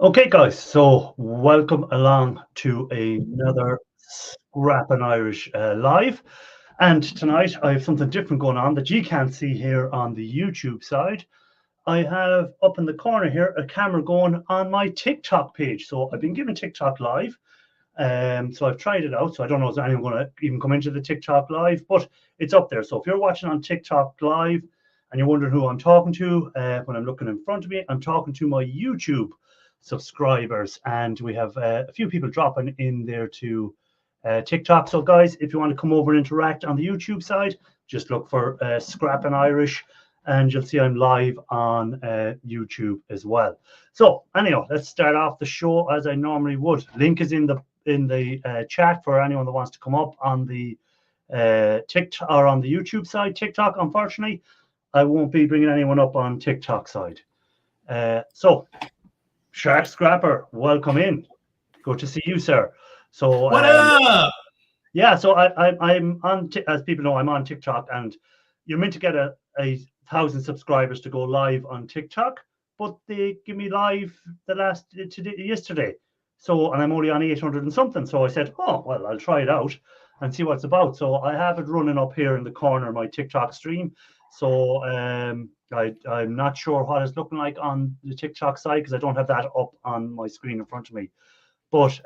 Okay, guys, so welcome along to another Scrappin' Irish live. And tonight I have something different going on that you can't see here on the YouTube side. I have up in the corner here a camera going on my TikTok page. So I've been given TikTok live. So I've tried it out. So I don't know if anyone going to even come into the TikTok live, but it's up there. So if you're watching on TikTok live and you're wondering who I'm talking to, when I'm looking in front of me, I'm talking to my YouTube subscribers, and we have a few people dropping in there to TikTok. So guys, if you want to come over and interact on the YouTube side, just look for Scrappin' Irish, and you'll see I'm live on YouTube as well. So anyhow, let's start off the show as I normally would. Link is in the chat for anyone that wants to come up on the TikTok or on the YouTube side. TikTok, unfortunately, I won't be bringing anyone up on TikTok side. So Shark Scrapper, welcome in. Good to see you, sir. So what up? Yeah, so I'm on, as people know, I'm on TikTok, and you're meant to get a 1,000 subscribers to go live on TikTok, but they give me live yesterday. So, and I'm only on 800 and something. So I said, oh, well, I'll try it out and see what it's about. So I have it running up here in the corner of my TikTok stream. So I'm not sure what it's looking like on the TikTok side because I don't have that up on my screen in front of me. But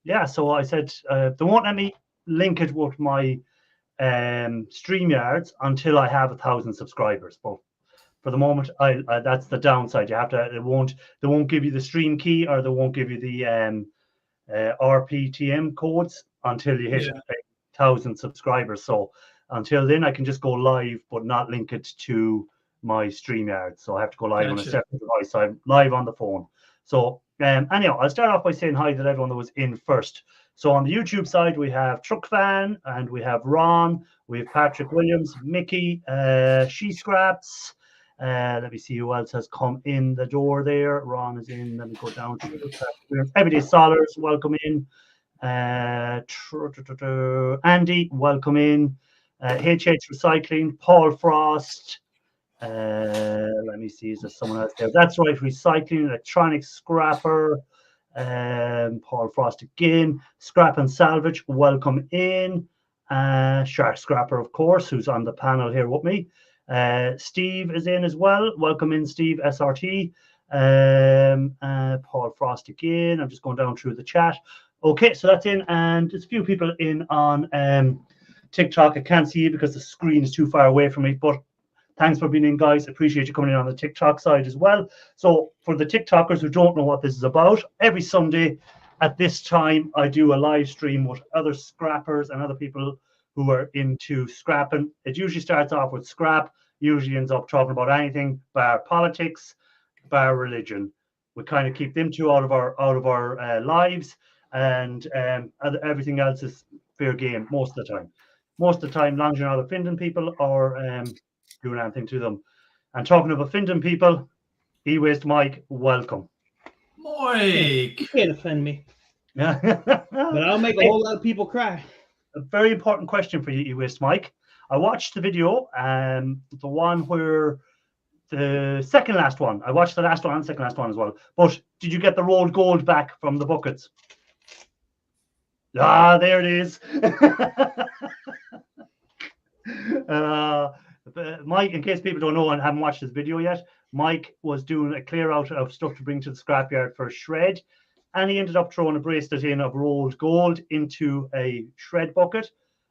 yeah, so I said they won't let me link it with my StreamYards until I have 1,000 subscribers. But for the moment, I that's the downside. You have to. They won't give you the stream key, or they won't give you the RPTM codes until you hit 1,000 subscribers. So until then, I can just go live, but not link it to my StreamYard. So I have to go live on a separate device. So I'm live on the phone. So anyhow, I'll start off by saying hi to everyone that was in first. So on the YouTube side, we have Truck Fan, and we have Ron, we have Patrick Williams, Mickey, She Scraps. Let me see who else has come in the door there. Ron is in. Let me go down to Everyday Solars, welcome in. Andy, welcome in. HH Recycling, Paul Frost. Let me see, is there someone else there? That's right, Recycling, Electronic Scrapper. Paul Frost again. Scrap and Salvage, welcome in. Shark Scrapper, of course, who's on the panel here with me. Steve is in as well. Welcome in, Steve, SRT. Paul Frost again. I'm just going down through the chat. Okay, so that's in, and there's a few people in on TikTok. I can't see you because the screen is too far away from me, but thanks for being in, guys. Appreciate you coming in on the TikTok side as well. So for the TikTokers who don't know what this is about, every Sunday at this time, I do a live stream with other scrappers and other people who are into scrapping. It usually starts off with scrap, usually ends up talking about anything, bar politics, bar religion. We kind of keep them two out of our lives, and everything else is fair game most of the time. Most of the time, long as you're not offending people or doing anything to them. And talking about offending people, E-Waste Mike, welcome. Mike, you can't offend me. Yeah. But I'll make a whole lot of people cry. A very important question for you, E-Waste Mike. I watched the video, the one where the second last one. I watched the last one and second last one as well. But did you get the rolled gold back from the buckets? Ah, there it is. Mike, in case people don't know and haven't watched this video yet, Mike was doing a clear out of stuff to bring to the scrapyard for a shred, and he ended up throwing a bracelet in of rolled gold into a shred bucket,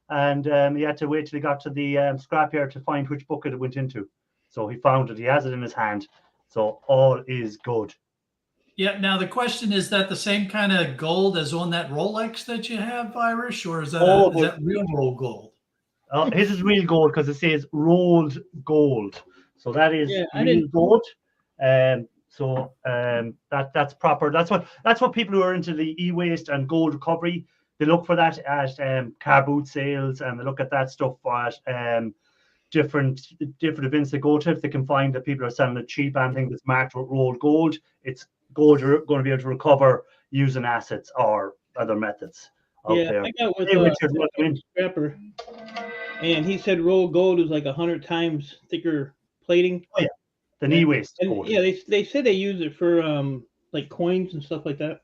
and he had to wait till he got to the scrapyard to find which bucket it went into. So he found it. He has it in his hand. So all is good. Yeah. Now the question is that the same kind of gold as on that Rolex that you have, Irish, or is that is that real rolled gold? His is real gold because it says rolled gold. So that is real gold. So that's proper. That's what people who are into the e-waste and gold recovery, they look for that at car boot sales, and they look at that stuff at different events they go to. If they can find that people are selling it cheap and things that's marked with rolled gold, it's gold you're going to be able to recover using assets or other methods. Yeah, I got with Scrapper, and he said rolled gold is like 100 times thicker plating. Oh yeah, than e-waste. And yeah, they said they use it for like coins and stuff like that.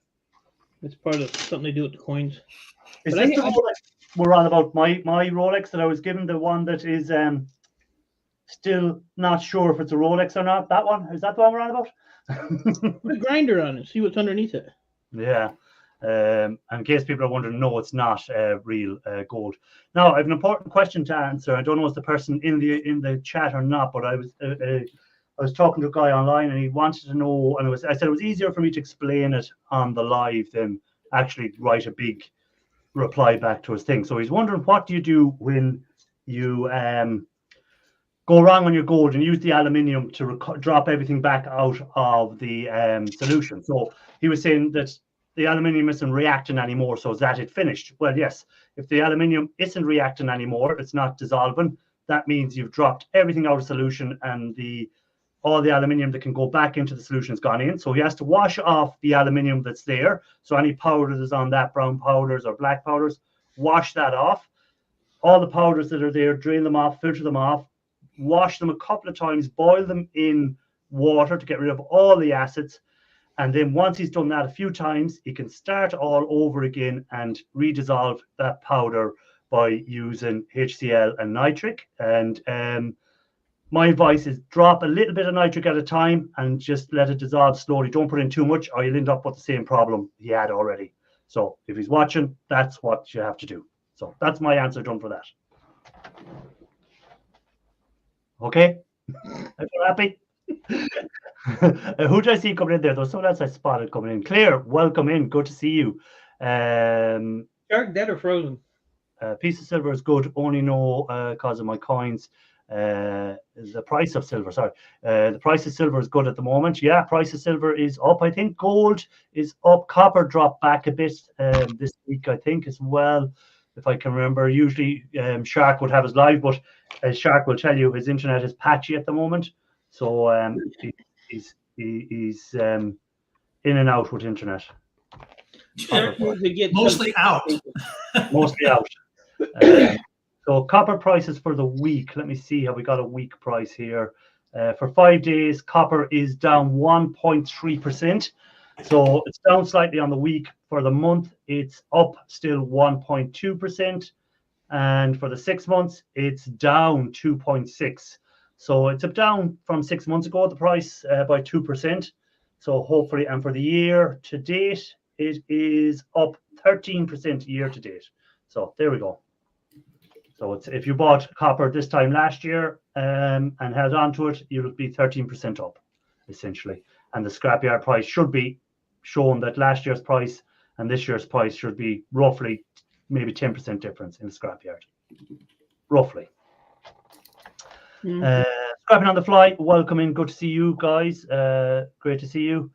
It's part of something they do with the coins. Is But this the Rolex we're on about? My Rolex that I was given, the one that is still not sure if it's a Rolex or not. That one, is that the one we're on about? Put a grinder on it. See what's underneath it. Yeah. In case people are wondering, no, it's not real gold. Now, I have an important question to answer. I don't know if the person in the chat or not, but I was talking to a guy online, and he wanted to know, and I said it was easier for me to explain it on the live than actually write a big reply back to his thing. So he's wondering, what do you do when you go wrong on your gold and use the aluminium to drop everything back out of the solution? So he was saying that the aluminium isn't reacting anymore, so is that it finished? Well, yes. If the aluminium isn't reacting anymore, it's not dissolving, that means you've dropped everything out of solution, and all the aluminium that can go back into the solution has gone in. So he has to wash off the aluminium that's there. So any powder that's on that, brown powders or black powders, wash that off. All the powders that are there, drain them off, filter them off, wash them a couple of times, boil them in water to get rid of all the acids. And then once he's done that a few times, he can start all over again and redissolve that powder by using HCl and nitric. And my advice is drop a little bit of nitric at a time and just let it dissolve slowly. Don't put in too much, or you'll end up with the same problem he had already. So if he's watching, that's what you have to do. So that's my answer done for that. Okay? Are you happy? Who did I see coming in there? There was someone else I spotted coming in. Claire, welcome in. Good to see you. Shark, dead or frozen? Piece of silver is good. Only know because of my coins. The price of silver, sorry. The price of silver is good at the moment. Yeah, price of silver is up. I think gold is up. Copper dropped back a bit this week, I think, as well, if I can remember. Usually Shark would have his live, but as Shark will tell you, his internet is patchy at the moment. So he's in and out with internet. Mostly out. Mostly out. So copper prices for the week. Let me see. Have we got a week price here? For 5 days, copper is down 1.3%. So it's down slightly on the week. For the month, it's up still 1.2%. And for the 6 months, it's down 2.6%. So it's up down from 6 months ago, the price by 2%. So hopefully, and for the year to date, it is up 13% year to date. So there we go. So it's, if you bought copper this time last year and held on to it, you would be 13% up, essentially. And the scrapyard price should be shown that last year's price and this year's price should be roughly maybe 10% difference in the scrapyard. Roughly. Scrapping on the fly, welcome in. Good to see you guys. Great to see you.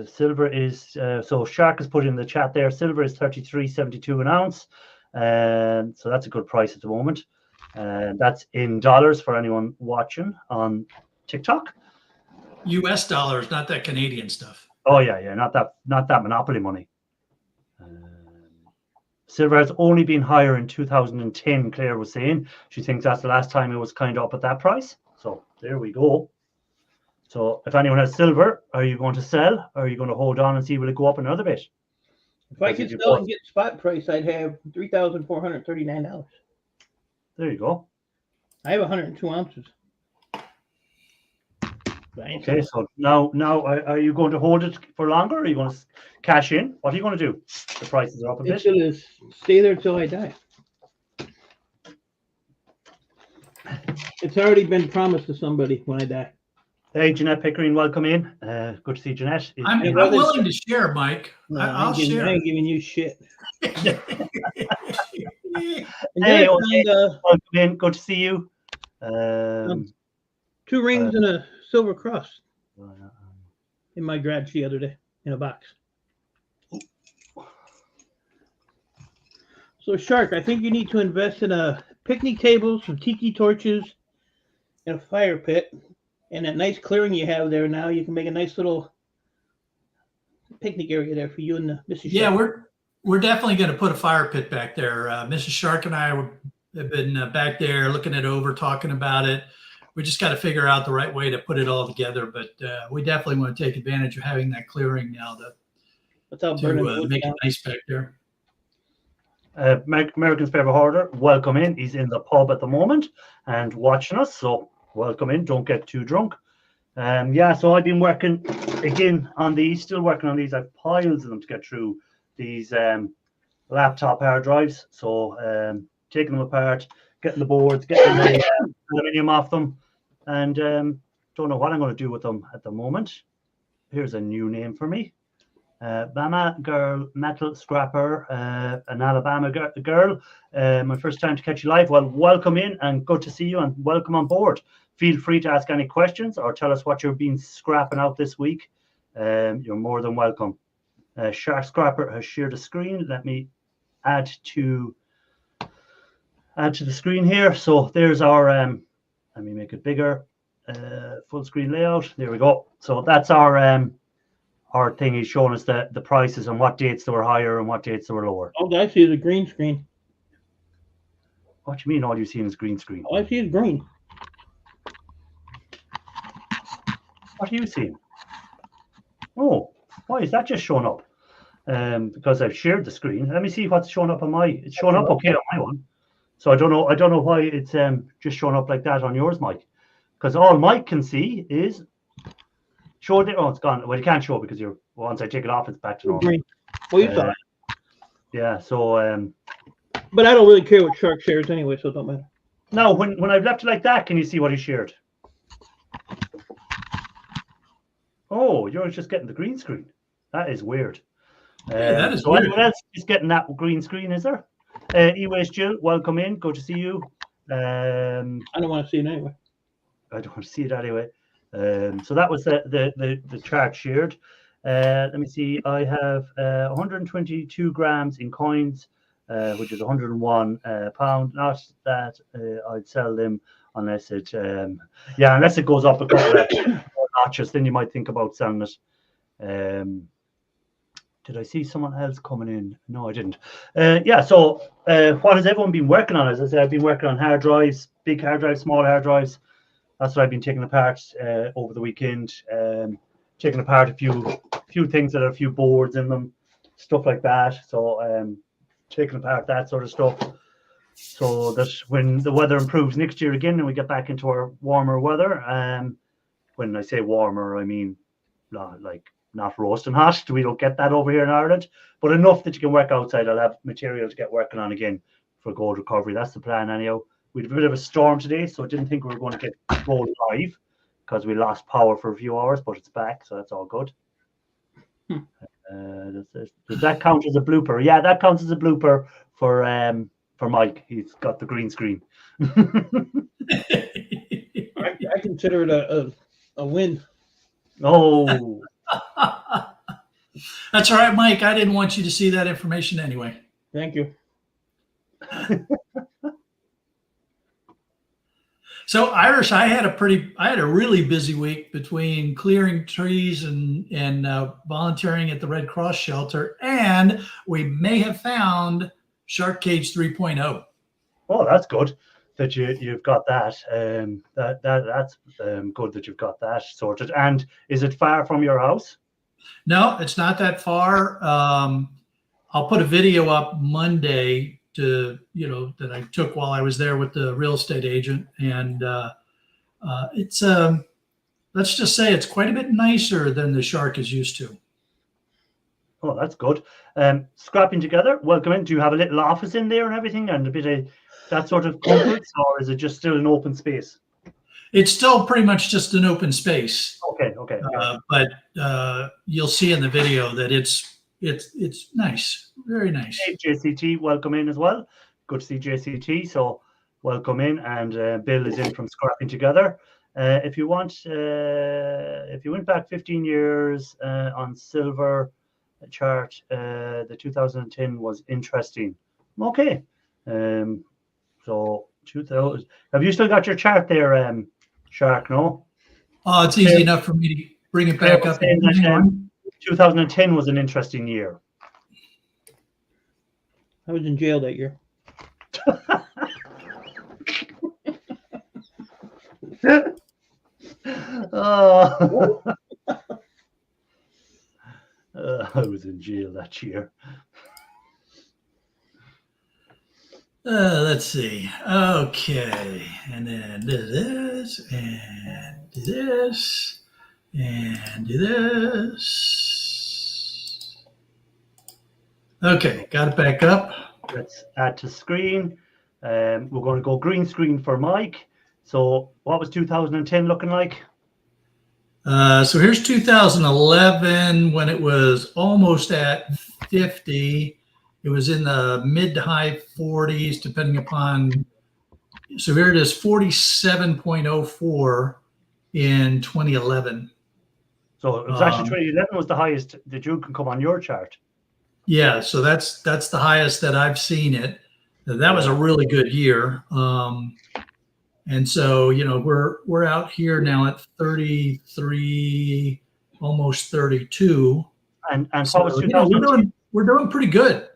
Silver is so Shark has put in the chat there. Silver is 33.72 an ounce, so that's a good price at the moment. That's in dollars for anyone watching on TikTok. U.S. dollars, not that Canadian stuff. Oh yeah, not that monopoly money. Silver has only been higher in 2010. Claire was saying she thinks that's the last time it was kind of up at that price. So there we go. So if anyone has silver, are you going to sell, or are you going to hold on and see will it go up another bit? If I could sell and get spot price, I'd have $3,439. There you go. I have 102 ounces. Okay, so now are you going to hold it for longer, or are you going to cash in? What are you going to do? The prices are up a bit. It's going to stay there till I die. It's already been promised to somebody when I die. Hey, Jeanette Pickering, welcome in. Good to see Jeanette. I'm willing to share, Mike. No, I'll share. I ain't giving you shit. Hey, welcome in. Good to see you. 2 rings and a silver cross in my garage the other day in a box. So, Shark, I think you need to invest in a picnic table, some tiki torches, and a fire pit. And that nice clearing you have there now, you can make a nice little picnic area there for you and Mrs. Shark. Yeah, we're definitely going to put a fire pit back there. Mrs. Shark and I have been back there looking it over, talking about it. we just got to figure out the right way to put it all together. But we definitely want to take advantage of having that clearing now to make it nice back there. American's favorite hoarder, welcome in. He's in the pub at the moment and watching us, so welcome in. Don't get too drunk. So I've been working again on these, still working on these. I've piles of them to get through these laptop hard drives. So taking them apart, getting the boards, getting the aluminium off them, and don't know what I'm going to do with them at the moment. Here's a new name for me. Bama Girl Metal Scrapper, an Alabama girl. My first time to catch you live. Well, welcome in and good to see you and welcome on board. Feel free to ask any questions or tell us what you've been scrapping out this week. You're more than welcome. Shark Scrapper has shared a screen. Let me add to the screen here. So there's our, let me make it bigger, full screen layout. There we go. So that's our thing. He's showing us the prices and what dates they were higher and what dates they were lower. All I see is a green screen. What do you mean all you see is green screen? All I see is green. What are you seeing? Oh, why is that just showing up? Because I've shared the screen. Let me see what's showing up on my. It's showing up okay on my one. So I don't know why it's just showing up like that on yours, Mike. Because all Mike can see is show it. Oh, it's gone. Well, you can't show it because once I take it off, it's back to normal. Green. Well, you saw it. Yeah. So. But I don't really care what Shark shares anyway, so it don't matter. No, when I've left it like that, can you see what he shared? Oh, you're just getting the green screen. That is weird. Yeah, that is so weird. anyone else is getting that green screen, is there? Eways Jill, welcome in. Good to see you. I don't want to see it anyway. I don't want to see it anyway. So that was the chart shared. Let me see. I have 122 grams in coins, which is 101 pound. Not that I'd sell them unless it, unless it goes up a couple of notches. Then you might think about selling it. Did I see someone else coming in? No, I didn't. So what has everyone been working on? As I said, I've been working on hard drives, big hard drives, small hard drives. That's what I've been taking apart over the weekend. Taking apart a few things that have a few boards in them, stuff like that. So taking apart that sort of stuff, so that when the weather improves next year again and we get back into our warmer weather. When I say warmer, I mean like not roasting hot. We don't get that over here in Ireland, but enough that you can work outside. I'll have material to get working on again for gold recovery. That's the plan anyhow. We had a bit of a storm today, so I didn't think we were going to get gold live because we lost power for a few hours, but it's back, so that's all good. Does that count as a blooper? Yeah, that counts as a blooper for Mike. He's got the green screen. I consider it a win. Oh. That's all right, Mike. I didn't want you to see that information anyway. Thank you. So, Irish, I had a really busy week between clearing trees and volunteering at the Red Cross shelter, and we may have found Shark Cage 3.0. Oh, that's good that you've got that. That's good that you've got that sorted. And is it far from your house? No, it's not that far. I'll put a video up Monday that I took while I was there with the real estate agent, and it's let's just say it's quite a bit nicer than the Shark is used to. Oh, that's good. Scrapping together, welcome in. Do you have a little office in there and everything, and a bit of that sort of comforts, or is it just still an open space? It's still pretty much just an open space. Okay. But you'll see in the video that it's nice, very nice. Hey, JCT, welcome in as well. Good to see JCT. So welcome in, and Bill is in from Scrapping Together. If you went back 15 years on silver chart, the 2010 was interesting. Okay. So 2000. Have you still got your chart there, Shark? No. Oh, it's easy enough for me to bring it back up. 2010 was an interesting year. I was in jail that year. Oh. I was in jail that year. Let's see. Okay, and then do this, and do this, and do this. Okay, got it back up. Let's add to screen. We're going to go green screen for Mike. So what was 2010 looking like? So here's 2011 when it was almost at 50. It was in the mid to high 40s, depending upon. So here it is, 47.04 in 2011. So it was actually 2011 was the highest that you can come on your chart. Yeah, so that's the highest that I've seen it. That was a really good year. And so, we're out here now at 33, almost 32. And so, what was 2010? We're doing pretty good.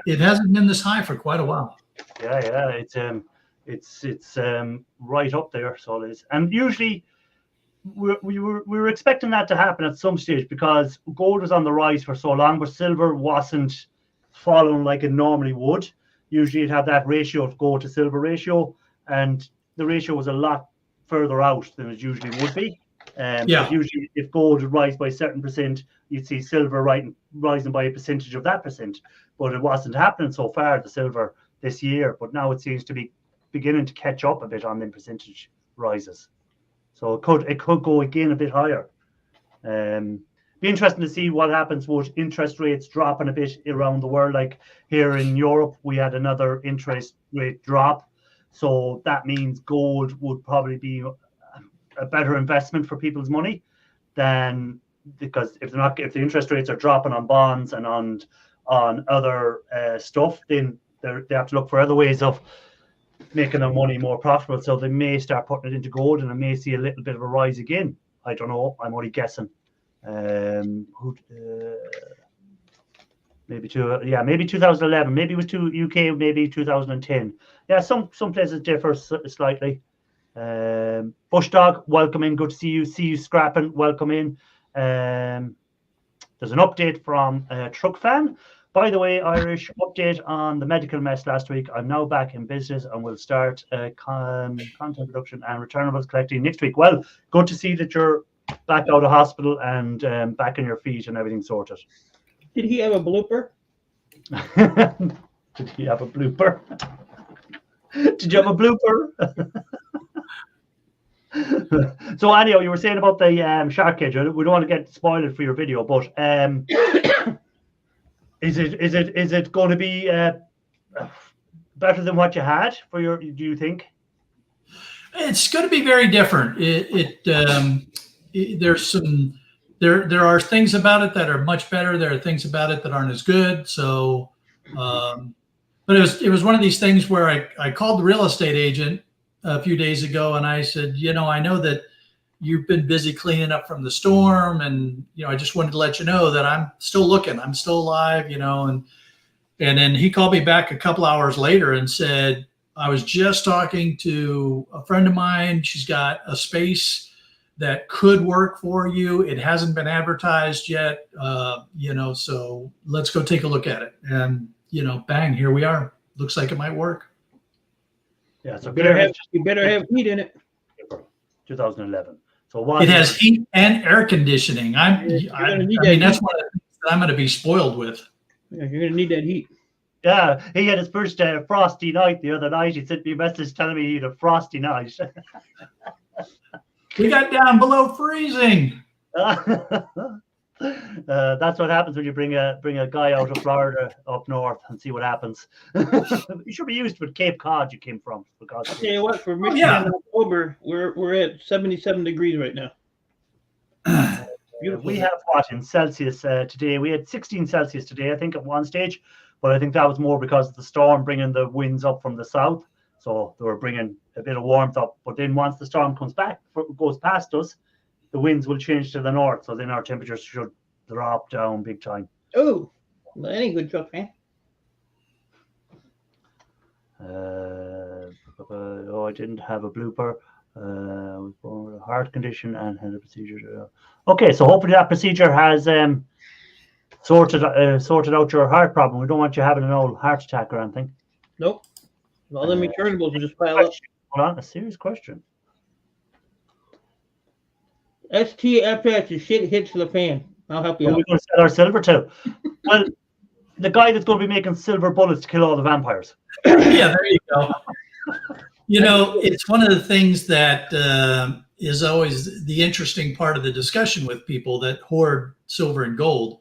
It hasn't been this high for quite a while. Yeah, it's right up there. So it is. And usually we were expecting that to happen at some stage because gold was on the rise for so long, but silver wasn't following like it normally would. Usually it'd have that ratio of gold to silver ratio, and the ratio was a lot further out than it usually would be. Usually if gold would rise by a certain percent, you'd see silver rising by a percentage of that percent. But it wasn't happening so far, the silver this year. But now it seems to be beginning to catch up a bit on them percentage rises. So it could go again a bit higher. Be interesting to see what happens with interest rates dropping a bit around the world. Like here in Europe, we had another interest rate drop. So that means gold would probably be a better investment for people's money than, because if the interest rates are dropping on bonds and on other stuff, then they have to look for other ways of making their money more profitable. So they may start putting it into gold, and I may see a little bit of a rise again. I don't know. I'm only guessing. Maybe 2011. Maybe it was to UK. Maybe 2010. Yeah, some places differ slightly. Bush Dog, welcome in. Good to see you. See you scrapping. Welcome in. There's an update from Truck Fan. By the way, Irish, update on the medical mess last week. I'm now back in business and will start content production and returnables collecting next week. Well, good to see that you're back out of hospital and back on your feet and everything sorted. Did he have a blooper? Did he have a blooper? Did you have a blooper? So anyhow, you were saying about the shark cage. We don't want to get spoiled for your video, but is it going to be better than what you had for your? Do you think? It's going to be very different. There are things about it that are much better. There are things about it that aren't as good. So, but it was one of these things where I called the real estate agent a few days ago and I said, I know that you've been busy cleaning up from the storm, and I just wanted to let you know that I'm still looking. I'm still alive, and then he called me back a couple hours later and said, I was just talking to a friend of mine. She's got a space that could work for you. It hasn't been advertised yet, so let's go take a look at it. And, bang, here we are. Looks like it might work. Yeah, so you better have heat in it. 2011. So it has heat and air conditioning. That's one of the things that I'm going to be spoiled with. Yeah, you're going to need that heat. Yeah, he had his first frosty night the other night. He sent me a message telling me he had a frosty night. We got down below freezing. That's what happens when you bring a guy out of Florida up north and see what happens. You should be used with Cape Cod you came from. I'll tell you what, for Michigan in October, we're at 77 degrees right now. Beautiful. We have what in Celsius today? We had 16 Celsius today, I think, at one stage. But I think that was more because of the storm bringing the winds up from the south. So they were bringing a bit of warmth up. But then once the storm goes past us, the winds will change to the north. So then our temperatures should drop down big time. Oh, well, that ain't good, Chuck, man. I didn't have a blooper. Was born with a heart condition and had a procedure. Okay, so hopefully that procedure has sorted out your heart problem. We don't want you having an old heart attack or anything. Nope. All them returnables will just pile up. Hold on, a serious question. STFS, the shit hits the fan. I'll help you Are out. we going to sell our silver too? Well, the guy that's going to be making silver bullets to kill all the vampires. Yeah, there you go. You know, it's one of the things that is always the interesting part of the discussion with people that hoard silver and gold.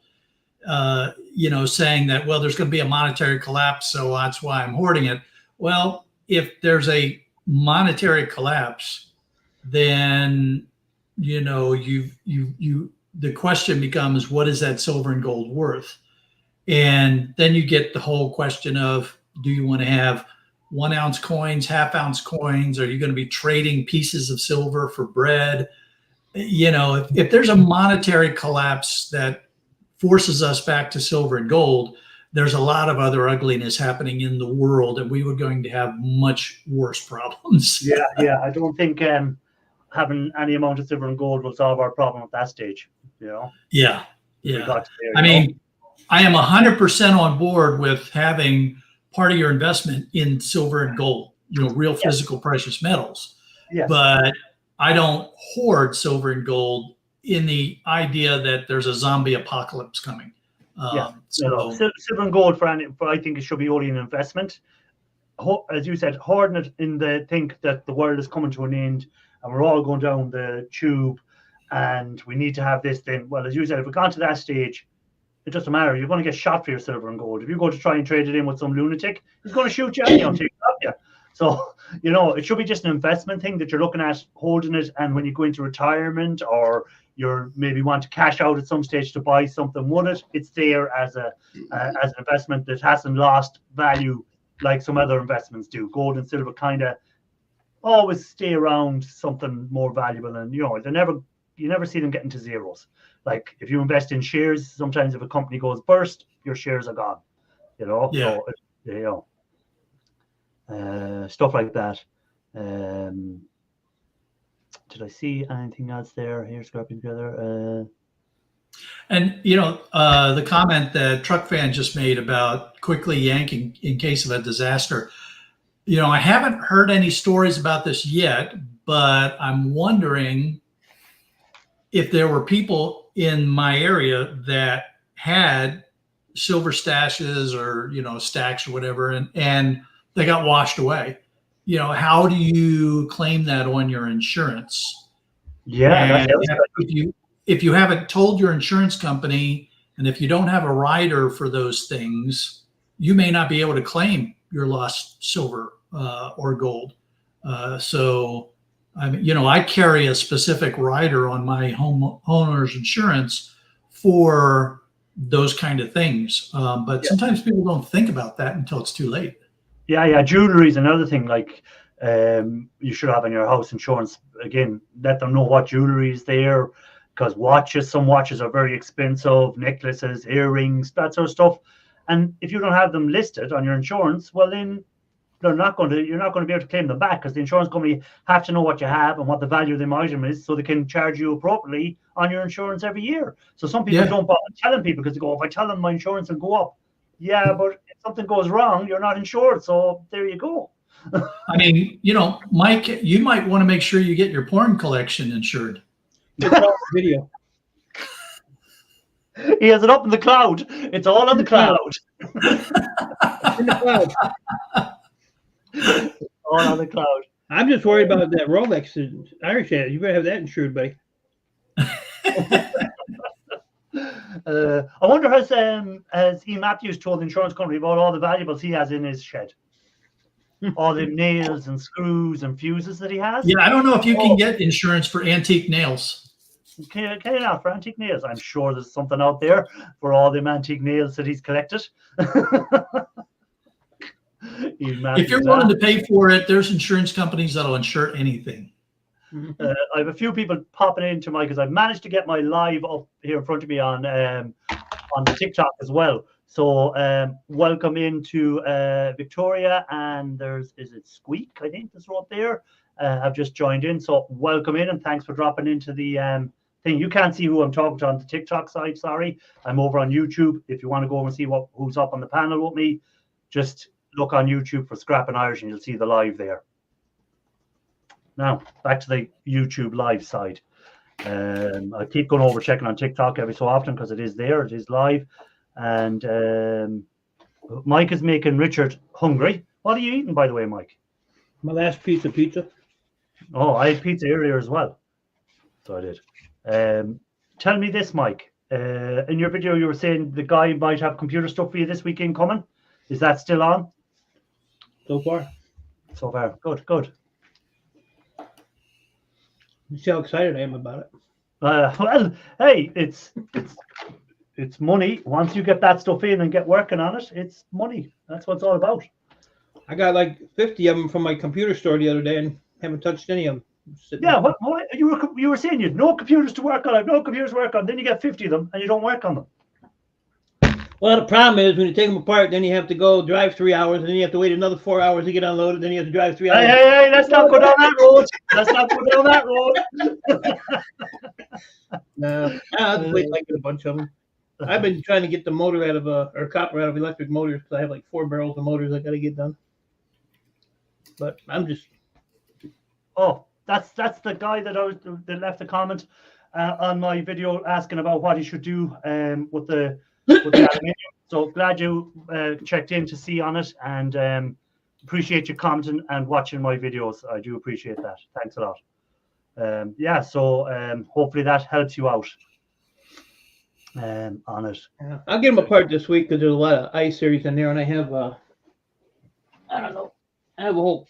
You know, saying that, well, there's going to be a monetary collapse, so that's why I'm hoarding it. Well, if there's a monetary collapse, then you know the question becomes, what is that silver and gold worth? And then you get the whole question of, do you want to have 1 ounce coins, half-ounce coins? Are you going to be trading pieces of silver for bread? You know, if there's a monetary collapse that forces us back to silver and gold, there's a lot of other ugliness happening in the world, and we were going to have much worse problems. Yeah. I don't think having any amount of silver and gold will solve our problem at that stage. You know. Yeah. We got to there, I mean, I am 100% on board with having part of your investment in silver and gold, you know, real physical precious metals. Yes. But I don't hoard silver and gold in the idea that there's a zombie apocalypse coming. Silver and gold for I think it should be only an investment. As you said, hoarding it in the think that the world is coming to an end and we're all going down the tube and we need to have this thing. Well, as you said, if we've gone to that stage, it doesn't matter. You're going to get shot for your silver and gold. If you go to try and trade it in with some lunatic, he's going to shoot you anyhow, take it off you. So, you know, it should be just an investment thing that you're looking at holding it. And when you go into retirement or you're maybe want to cash out at some stage to buy something with it, it's there as an investment that hasn't lost value like some other investments do. Gold and silver kind of always stay around something more valuable, and you know you never see them getting to zeros. Like if you invest in shares, sometimes if a company goes burst, your shares are gone. You know, yeah. So, you know, stuff like that. Did I see anything else there? Here, scrapping together. And you know, the comment that Truck Fan just made about quickly yanking in case of a disaster. You know, I haven't heard any stories about this yet, but I'm wondering if there were people in my area that had silver stashes or, you know, stacks or whatever, and they got washed away. You know, how do you claim that on your insurance? Yeah, if you haven't told your insurance company, and if you don't have a rider for those things, you may not be able to claim your lost silver or gold. So, I mean, you know, I carry a specific rider on my homeowner's insurance for those kind of things. But sometimes people don't think about that until it's too late. Yeah. Jewelry is another thing. Like you should have in your house insurance. Again, let them know what jewelry is there, because some watches are very expensive, necklaces, earrings, that sort of stuff. And if you don't have them listed on your insurance, well then you're not going to be able to claim them back, because the insurance company have to know what you have and what the value of the item is, so they can charge you appropriately on your insurance every year. So some people don't bother telling people, because they go, if I tell them my insurance will go up. Yeah, but if something goes wrong, you're not insured. So there you go. I mean, you know, Mike, you might want to make sure you get your porn collection insured. Video. He has it up in the cloud. It's all on the cloud. In the cloud. All on the cloud. I'm just worried about that Rolex Irish hat. You better have that insured, buddy. I wonder has E. Matthews told the insurance company about all the valuables he has in his shed? All the nails and screws and fuses that he has? Yeah, I don't know if you can get insurance for antique nails. Can you not for antique nails? I'm sure there's something out there for all them antique nails that he's collected. If you're willing to pay for it, there's insurance companies that'll insure anything. I have a few people popping into because I've managed to get my live up here in front of me on the TikTok as well. So welcome into Victoria, and is it Squeak? I think that's right there. have just joined in. So welcome in and thanks for dropping into the thing. You can't see who I'm talking to on the TikTok side. Sorry, I'm over on YouTube. If you want to go over and see who's up on the panel with me, just look on YouTube for Scrapping Irish and you'll see the live there. Now back to the YouTube live side. I keep going over checking on TikTok every so often because it is there, it is live. And Mike is making Richard hungry. What are you eating, by the way, Mike? My last piece of pizza. Oh, I had pizza earlier as well. So I did. Tell me this, Mike. In your video, you were saying the guy might have computer stuff for you this weekend coming. Is that still on? So far. So far. Good, good. You see how excited I am about it. Well, hey, it's money. Once you get that stuff in and get working on it, it's money. That's what it's all about. I got like 50 of them from my computer store the other day and haven't touched any of them. Yeah, what you were saying you had no computers to work on. I have no computers to work on. Then you get 50 of them and you don't work on them. Well, the problem is when you take them apart, then you have to go drive 3 hours, and then you have to wait another 4 hours to get unloaded. Then you have to drive 3 hours. Hey, let's not go down that road. Let's not go down that road. No, I'll just wait like a bunch of them. I've been trying to get the motor out of or copper out of electric motors because I have like 4 barrels of motors I got to get done. But I'm just. Oh, that's the guy that left a comment on my video asking about what he should do with the aluminium. So glad you checked in to see on it, and appreciate you commenting and watching my videos. I do appreciate that. Thanks a lot. Yeah, so hopefully that helps you out on it. Yeah. I'll get them apart this week because there's a lot of I-series in there, and I have I don't know, I have a whole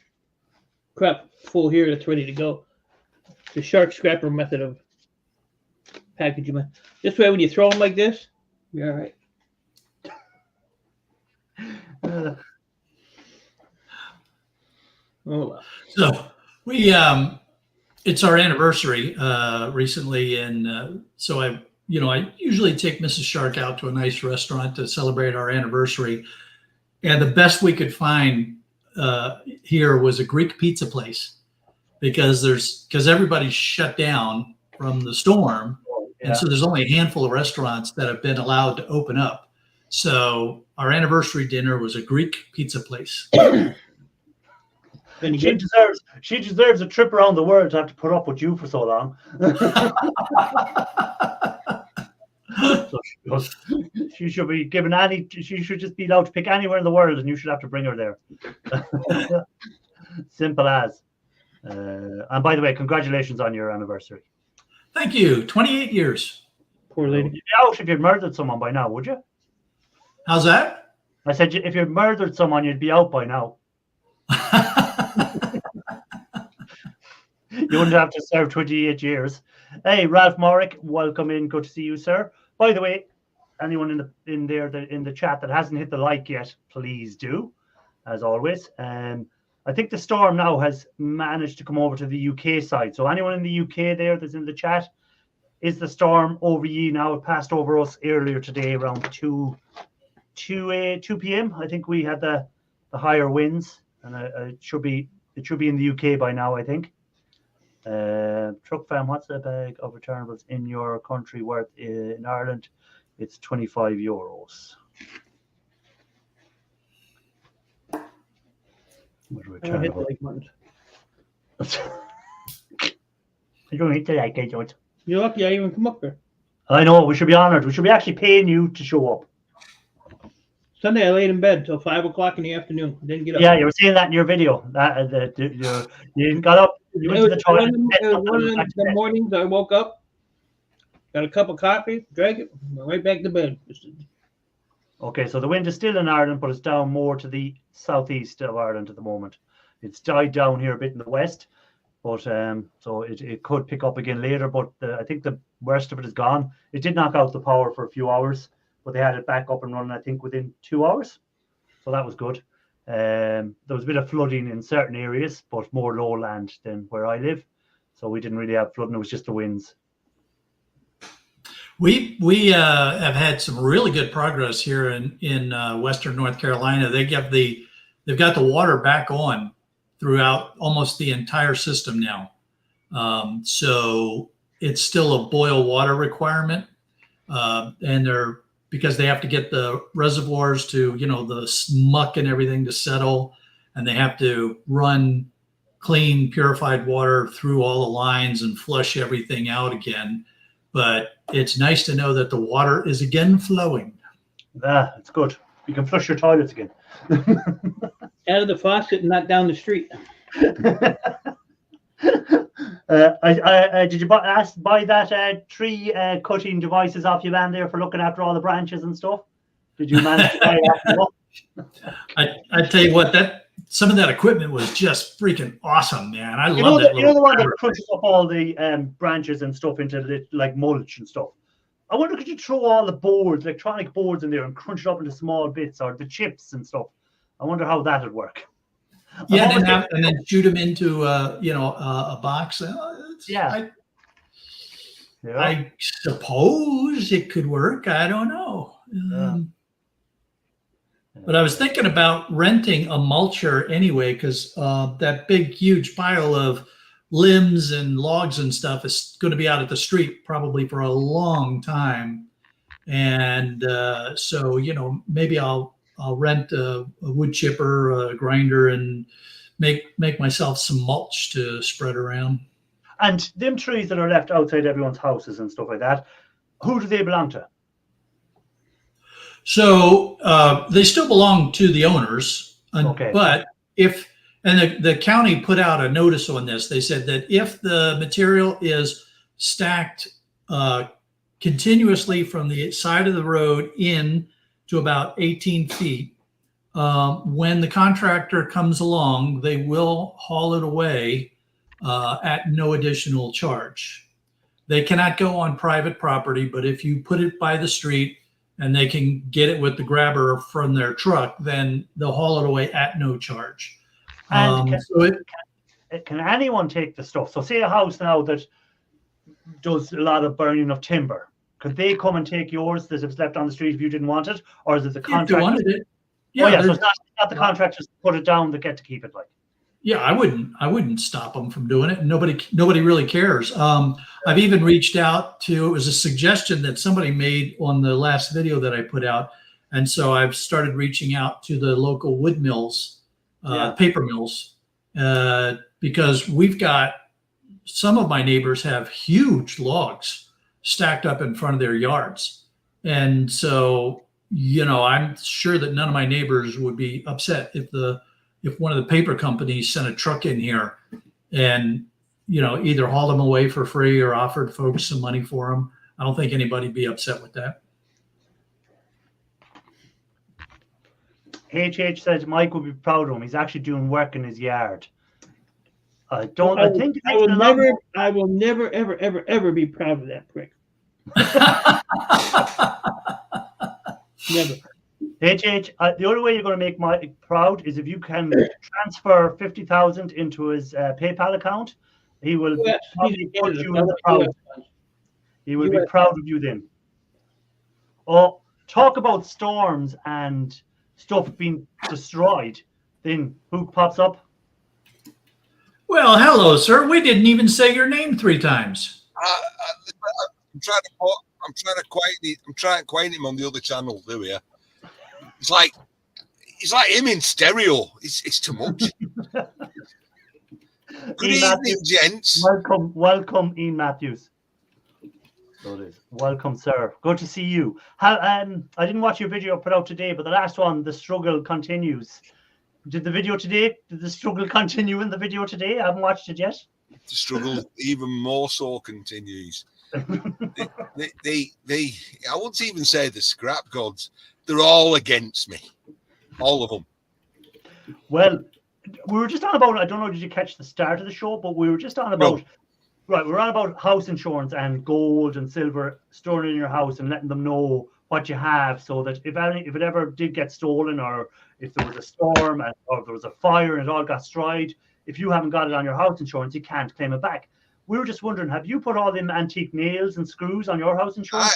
crap full here that's ready to go. The shark scrapper method of packaging. This way, when you throw them like this, you're all right. Oh, well. So we, it's our anniversary recently, and so I usually take Mrs. Shark out to a nice restaurant to celebrate our anniversary, and the best we could find here was a Greek pizza place because everybody's shut down from the storm, and so there's only a handful of restaurants that have been allowed to open up. So our anniversary dinner was a Greek pizza place. She deserves a trip around the world to have to put up with you for so long. So she should be given she should just be allowed to pick anywhere in the world and you should have to bring her there. Simple as. And by the way, congratulations on your anniversary. Thank you. 28 years. Poor lady. You'd be out if you'd murdered someone by now, would you? How's that? I said if you'd murdered someone, you'd be out by now. You wouldn't have to serve 28 years. Hey, Ralph Morrick, welcome in. Good to see you, sir. By the way, anyone in the chat that hasn't hit the like yet, please do, as always. I think the storm now has managed to come over to the UK side. So anyone in the UK there that's in the chat, is the storm over ye now? It passed over us earlier today around 2 p.m. I think we had the higher winds, and it should be in the UK by now, I think. Truck fan, what's the bag of returnables in your country worth? In Ireland, it's €25. Returnable. You don't need to like it, George. You're lucky I even come up here. I know, we should be honored. We should be actually paying you to show up. Sunday, I laid in bed till 5 o'clock in the afternoon. Didn't get up. Yeah, you were saying that in your video. You got up, you went to the toilet. One of the mornings I woke up, got a cup of coffee, drank it, went right back to bed. Okay, so the wind is still in Ireland, but it's down more to the southeast of Ireland at the moment. It's died down here a bit in the west, but so it could pick up again later. But I think the worst of it is gone. It did knock out the power for a few hours, but they had it back up and running, I think, within 2 hours. So that was good. There was a bit of flooding in certain areas, but more lowland than where I live. So we didn't really have flooding. It was just the winds. We have had some really good progress here in Western North Carolina. They've got the water back on throughout almost the entire system now. So it's still a boil water requirement. And because they have to get the reservoirs to, the muck and everything to settle, and they have to run clean, purified water through all the lines and flush everything out again. But it's nice to know that the water is again flowing. Yeah, it's good. You can flush your toilets again. Out of the faucet and not down the street. Did you buy that tree cutting devices off your van there for looking after all the branches and stuff? Did you manage to buy that? I tell you what, some of that equipment was just freaking awesome, man. I You love know that. you know the one that crunches up all the branches and stuff into like mulch and stuff. I wonder, could you throw all the boards, electronic boards in there, and crunch it up into small bits, or the chips and stuff? I wonder how that would work. Yeah, and then shoot them into a box. Yeah. I suppose it could work. I don't know. But I was thinking about renting a mulcher anyway, because that big, huge pile of limbs and logs and stuff is going to be out at the street probably for a long time. And so, maybe I'll rent a wood chipper, a grinder, and make myself some mulch to spread around. And them trees that are left outside everyone's houses and stuff like that, who do they belong to? So they still belong to the owners. Okay. But the county put out a notice on this. They said that if the material is stacked continuously from the side of the road in to about 18 feet, when the contractor comes along, they will haul it away at no additional charge. They cannot go on private property, but if you put it by the street and they can get it with the grabber from their truck, then they'll haul it away at no charge. And can anyone take the stuff? So say a house now that does a lot of burning of timber. Could they come and take yours that is left on the street if you didn't want it? Or is it the contractor? If you wanted it. Yeah, so it's not the contractors put it down that get to keep it, like. Yeah, I wouldn't stop them from doing it. Nobody really cares. I've even reached out to, it was a suggestion that somebody made on the last video that I put out. And so I've started reaching out to the local wood mills, paper mills, because we've got, some of my neighbors have huge logs stacked up in front of their yards. And so, I'm sure that none of my neighbors would be upset if one of the paper companies sent a truck in here and, either hauled them away for free or offered folks some money for them. I don't think anybody'd be upset with that. HH says Mike would be proud of him. He's actually doing work in his yard. I will never, ever, ever, ever be proud of that prick. Never. HH, the only way you're going to make Mike proud is if you can transfer 50,000 into his PayPal account. He will probably put you in the proud. He will be proud of you then. Oh, talk about storms and stuff being destroyed. Then who pops up? Well, hello, sir. We didn't even say your name 3 times. I'm trying to quiet him on the other channel. There we are. It's like him in stereo. It's too much. Good evening, gents. Welcome, Ian Matthews. So it is. Welcome, sir. Good to see you. I didn't watch your video put out today, but the last one, the struggle continues. Did the struggle continue in the video today? I haven't watched it yet. The struggle even more so continues. I wouldn't even say the scrap gods. They're all against me. All of them. Well, we were just on about, I don't know, did you catch the start of the show? But we were just on about, No. Right, we're on about house insurance and gold and silver storing in your house and letting them know what you have, so that if it ever did get stolen, or if there was a storm or if there was a fire and it all got destroyed, if you haven't got it on your house insurance, you can't claim it back. We were just wondering, have you put all them antique nails and screws on your house insurance?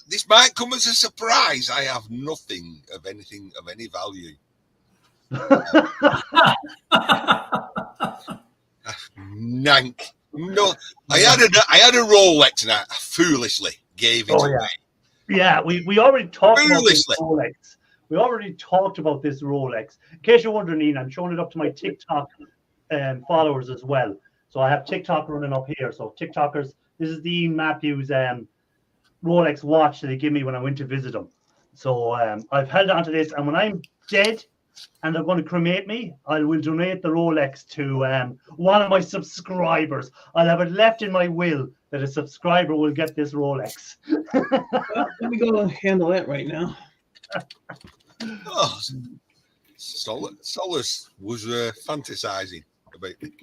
This might come as a surprise. I have nothing of anything of any value. Nank. No, I had a Rolex and I foolishly gave it Oh, away. Yeah, we already talked about this Foolishly. Rolex. We already talked about this Rolex. In case you're wondering, Ian, I'm showing it up to my TikTok followers as well. So I have TikTok running up here. So TikTokers, this is the Ian Matthews Rolex watch that they give me when I went to visit them. So I've held on to this, and when I'm dead and they're going to cremate me, I will donate the Rolex to one of my subscribers. I'll have it left in my will that a subscriber will get this Rolex. Well, let me go handle that right now. Oh, Solace was fantasizing about it.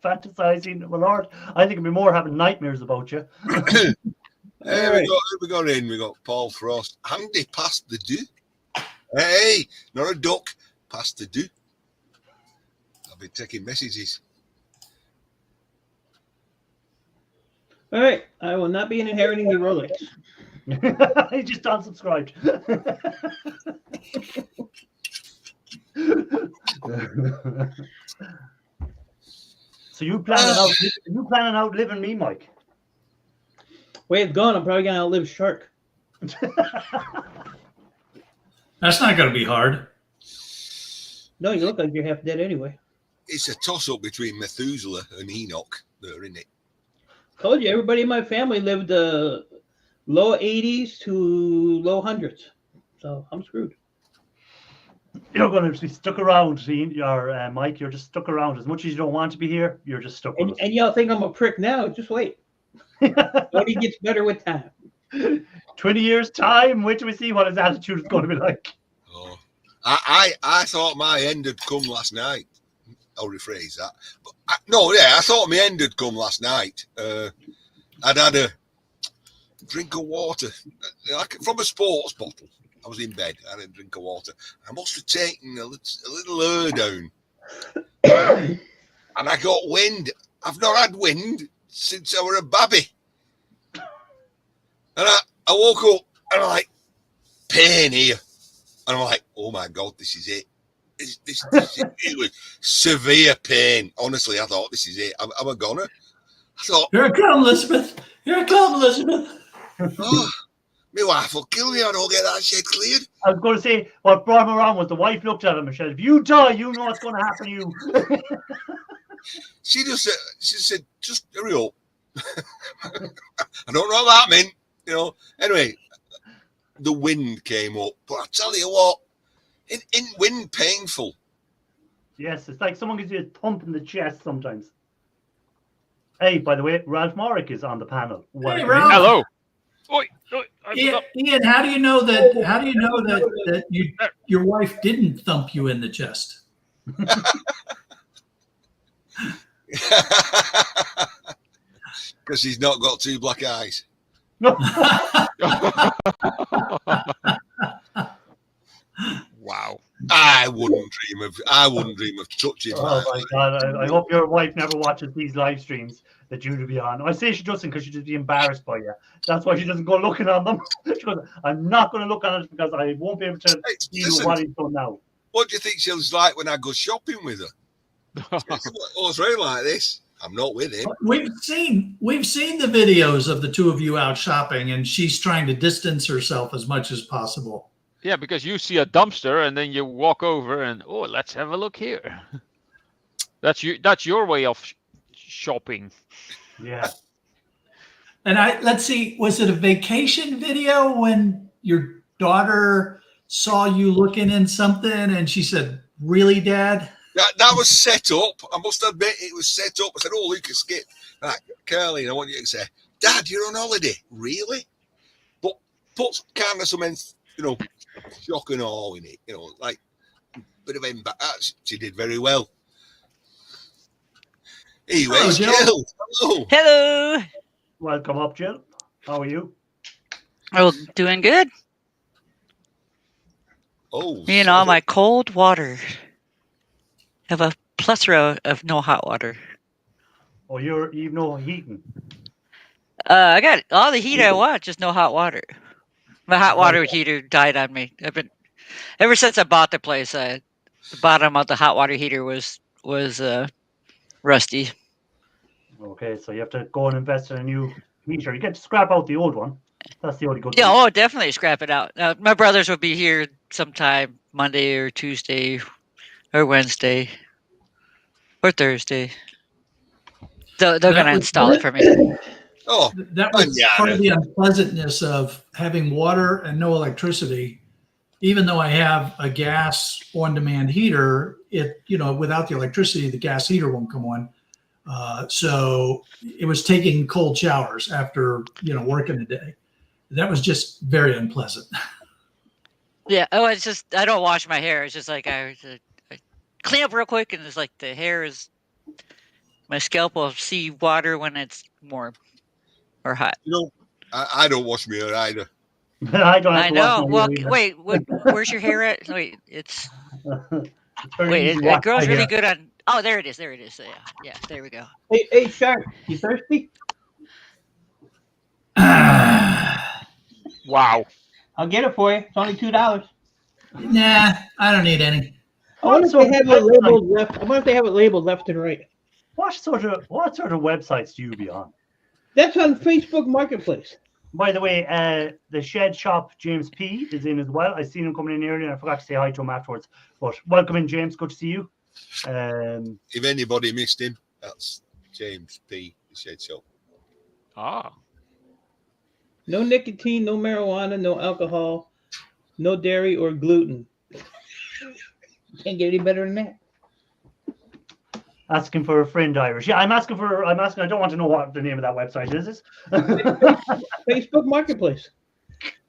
Fantasizing. Well, Lord, I think it'd be more having nightmares about you. We got in. We got Paul Frost. Handy past the do. Hey, not a duck. Past the do. I've been taking messages. All right, I will not be inheriting the Rolex. He just unsubscribed. So you planning out living me, Mike? Way it's gone, I'm probably gonna outlive Shark. That's not going to be hard. No, you look like you're half dead anyway. It's a toss-up between Methuselah and Enoch there, isn't it? Told you, everybody in my family lived low 80s to low hundreds. So I'm screwed. You're going to be stuck around, Mike. You're just stuck around. As much as you don't want to be here, you're just stuck with us. And y'all think I'm a prick now? Just wait. It gets better with time. 20 years time. Wait till we see what his attitude is going to be like. Oh, I thought my end had come last night. I'll rephrase that. But I thought my end had come last night. I'd had a drink of water, like from a sports bottle. I was in bed. I had a drink of water. I must have taken a little down, and I got wind. I've not had wind since I were a babby. And I woke up and I'm like, pain here. And I'm like, oh my God, this is it. This it was severe pain. Honestly, I thought, this is it. I'm a goner. I thought, Here I come, Elizabeth. Here I come, Elizabeth. oh, my wife will kill me. I don't get that shit cleared. I was going to say, what brought him around was the wife looked at him and said, if you die, you know what's going to happen to you. She said, just hurry up. I don't know what that meant, you know. Anyway, the wind came up. But I tell you what, in wind painful. Yes, it's like someone gives you a thump in the chest sometimes. Hey, by the way, Ralph Morrick is on the panel. Hey, Ralph. Hello. Oi, Ian, how do you know that your wife didn't thump you in the chest? Because he's not got two black eyes. No. Wow. I wouldn't dream of touching Oh that. my God! I hope your wife never watches these live streams that you to be on. I say she doesn't because she'd just be embarrassed by you. That's why she doesn't go looking on them. She goes, I'm not going to look on it because I won't be able to see what he's done now. What do you think she's like when I go shopping with her? Oh, it's really like this. I'm not with him. We've seen the videos of the two of you out shopping, and she's trying to distance herself as much as possible. Yeah, because you see a dumpster and then you walk over and let's have a look here. That's your way of shopping. Yeah. And let's see, was it a vacation video when your daughter saw you looking in something and she said, "Really, Dad?" That was set up. I must admit, it was set up. I said, "Oh, Lucas, skip." Right, Carly, I want you to say, "Dad, you're on holiday, really?" But put kind of some, shock and awe in it, like a bit of impact. She did very well. Anyway, Hello, Jill. Jill. Hello. Hello. Welcome up, Jill. How are you? Oh, doing good. Oh, Me and all my cold water. Have a plethora of no hot water. Oh, you've no heating. I got all the heat I want, just no hot water. My hot water heater died on me. Ever since I bought the place, the bottom of the hot water heater was rusty. Okay, so you have to go and invest in a new heater. You get to scrap out the old one. That's the only good Yeah, thing. oh, definitely scrap it out. My brothers will be here sometime Monday or Tuesday or Wednesday or Thursday. They're That going to was- install it for me. Oh, That was Yeah, part of the unpleasantness of having water and no electricity. Even though I have a gas on-demand heater, without the electricity, the gas heater won't come on. So it was taking cold showers after working the day. That was just very unpleasant. Yeah. Oh, it's just I don't wash my hair. It's just like I clean up real quick, and it's like the hair is my scalp will see water when it's warm or hot. I don't wash my hair either. I don't have I to know. wash my Well, hair either. wait. Where's your hair at? Wait, it's It's very wait. easy It to wash grows my really hair. good on. Oh, there it is. There it is. Yeah. There we go. Hey, Shark, you thirsty? Wow. I'll get it for you. It's only $2. Nah, I don't need any. I wonder if What they have sort it of labeled left. I wonder if they have it labeled left and right. What sort of websites do you be on? That's on Facebook Marketplace. By the way, the Shed Shop James P is in as well. I seen him coming in earlier, and I forgot to say hi to him afterwards. But welcome in, James. Good to see you. If anybody missed him, that's James P. The Shed Shop. Ah. No nicotine, no marijuana, no alcohol, no dairy or gluten. Can't get any better than that. Asking for a friend, Irish. Yeah, I'm asking. I don't want to know what the name of that website is. Facebook Marketplace.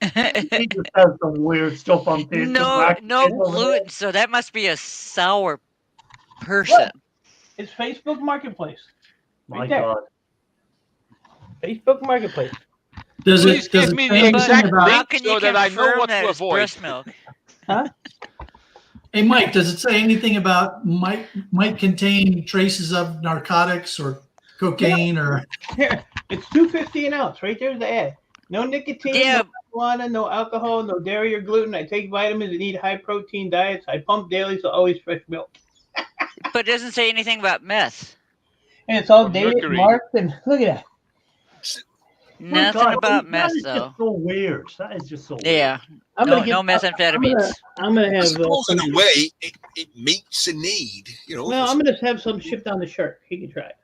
He just has some weird stuff on Facebook. No Marketplace over there. gluten. So that must be a sour person. It's Facebook Marketplace. My Right there. God. Facebook Marketplace. Does Please it, does give it me say the anything exact about, link. How can you so that I know confirm what that to it's avoid. breast milk? hey, Mike, does it say anything about might contain traces of narcotics or cocaine or? Here, it's $2.50 an ounce. Right there's the ad. No nicotine, Yeah. no marijuana, no alcohol, no dairy or gluten. I take vitamins and eat high protein diets. I pump daily, so always fresh milk. But it doesn't say anything about meth. And it's all Or dated, mercury. marked, and look at that. My Nothing God, about that meth is though. just so weird. That is just so weird. Yeah. I'm No, gonna get, no methamphetamines. I'm gonna I have. suppose in some, a way, it meets a need. well, I'm gonna have some shipped on the Shark. He can try it.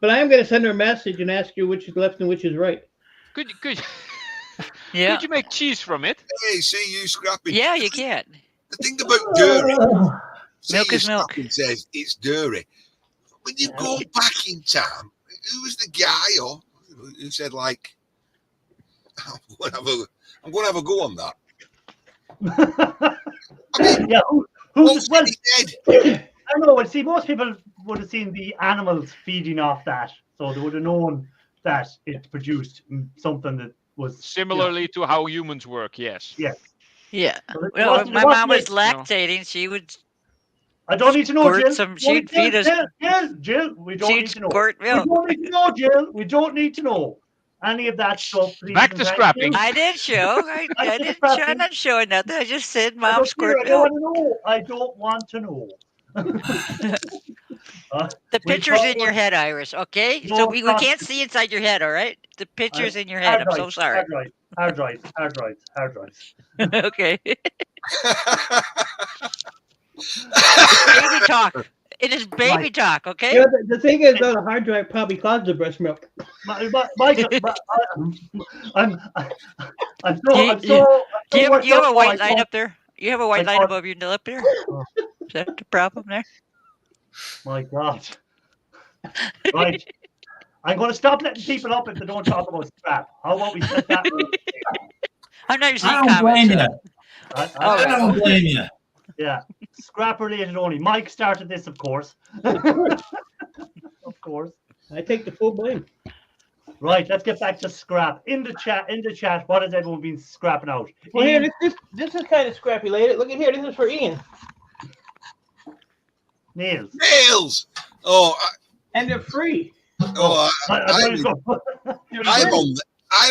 But I am gonna send her a message and ask you which is left and which is right. Could Yeah. you make cheese from it? Hey, see you scrapping. Yeah, you can. The thing about dairy, Milk is milk. says it's dairy. When you go back in time, who was the guy who said like, I'm going to have a go on that. I mean, Yeah, who's well, dead? I know. Well, see, most people would have seen the animals feeding off that, so they would have known that it produced something that was Similarly to how humans work, yes. Yeah. Yeah. So it Well, wasn't- when it my mom wasn't was like, lactating, she would I don't need to know, squirt Jill. some- Jill, she'd feed us- Jill, we don't need she'd to know. squirt We milk. don't need to know, Jill. We don't need to know any of that stuff. please Back and to thank scrapping. you. I didn't show. I didn't show. I'm not showing nothing. I just said I mom don't squirt care. I don't milk. want to know. I don't want to know. The We picture's in talk- your head, Iris. Okay, No, so we not- can't see inside your head. All right, the picture's in your head. I'm so sorry. Hard drives. Okay, baby talk. It is baby talk. Okay. You know, the thing is, though, the hard drive probably caused the breast milk. Michael, I'm Do you worked have up a white by- line up there? You have a white I line thought- above your lip there? Is that the problem there? My God. Right. I'm going to stop letting people up if they don't talk about scrap. How about we set that rule? I'm not seeing I don't blame comments. you. All I right. don't blame you. Yeah. Scrap related only. Mike started this, of course. Of course. I take the full blame. Right, let's get back to scrap. In the chat, what has everyone been scrapping out? Well, Ian, here, this is kind of scrappy related. Look at here. This is for Ian. Nails. Nails. Oh, And they're free. I'm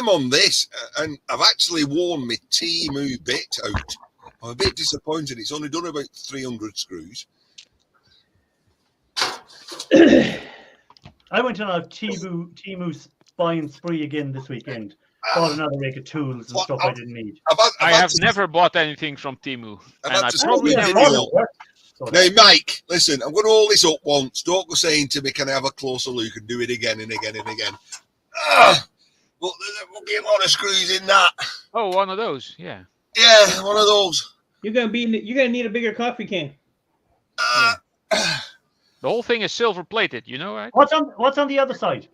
on this, and I've actually worn my Temu bit out. I'm a bit disappointed. It's only done about 300 screws. I went on a Temu buying spree again this weekend. Bought another rake of tools and What? stuff I didn't need. I have never bought anything from Temu, I've and had I to probably send you a never video. will. So Now, Mike, listen, I'm going to hold this up once. Don't go saying to me, can I have a closer look and do it again and again and again. But there's a fucking lot of screws in that. Oh, one of those, yeah. Yeah, one of those. You're gonna need a bigger coffee can. The whole thing is silver plated, you know, right? what's on the other side?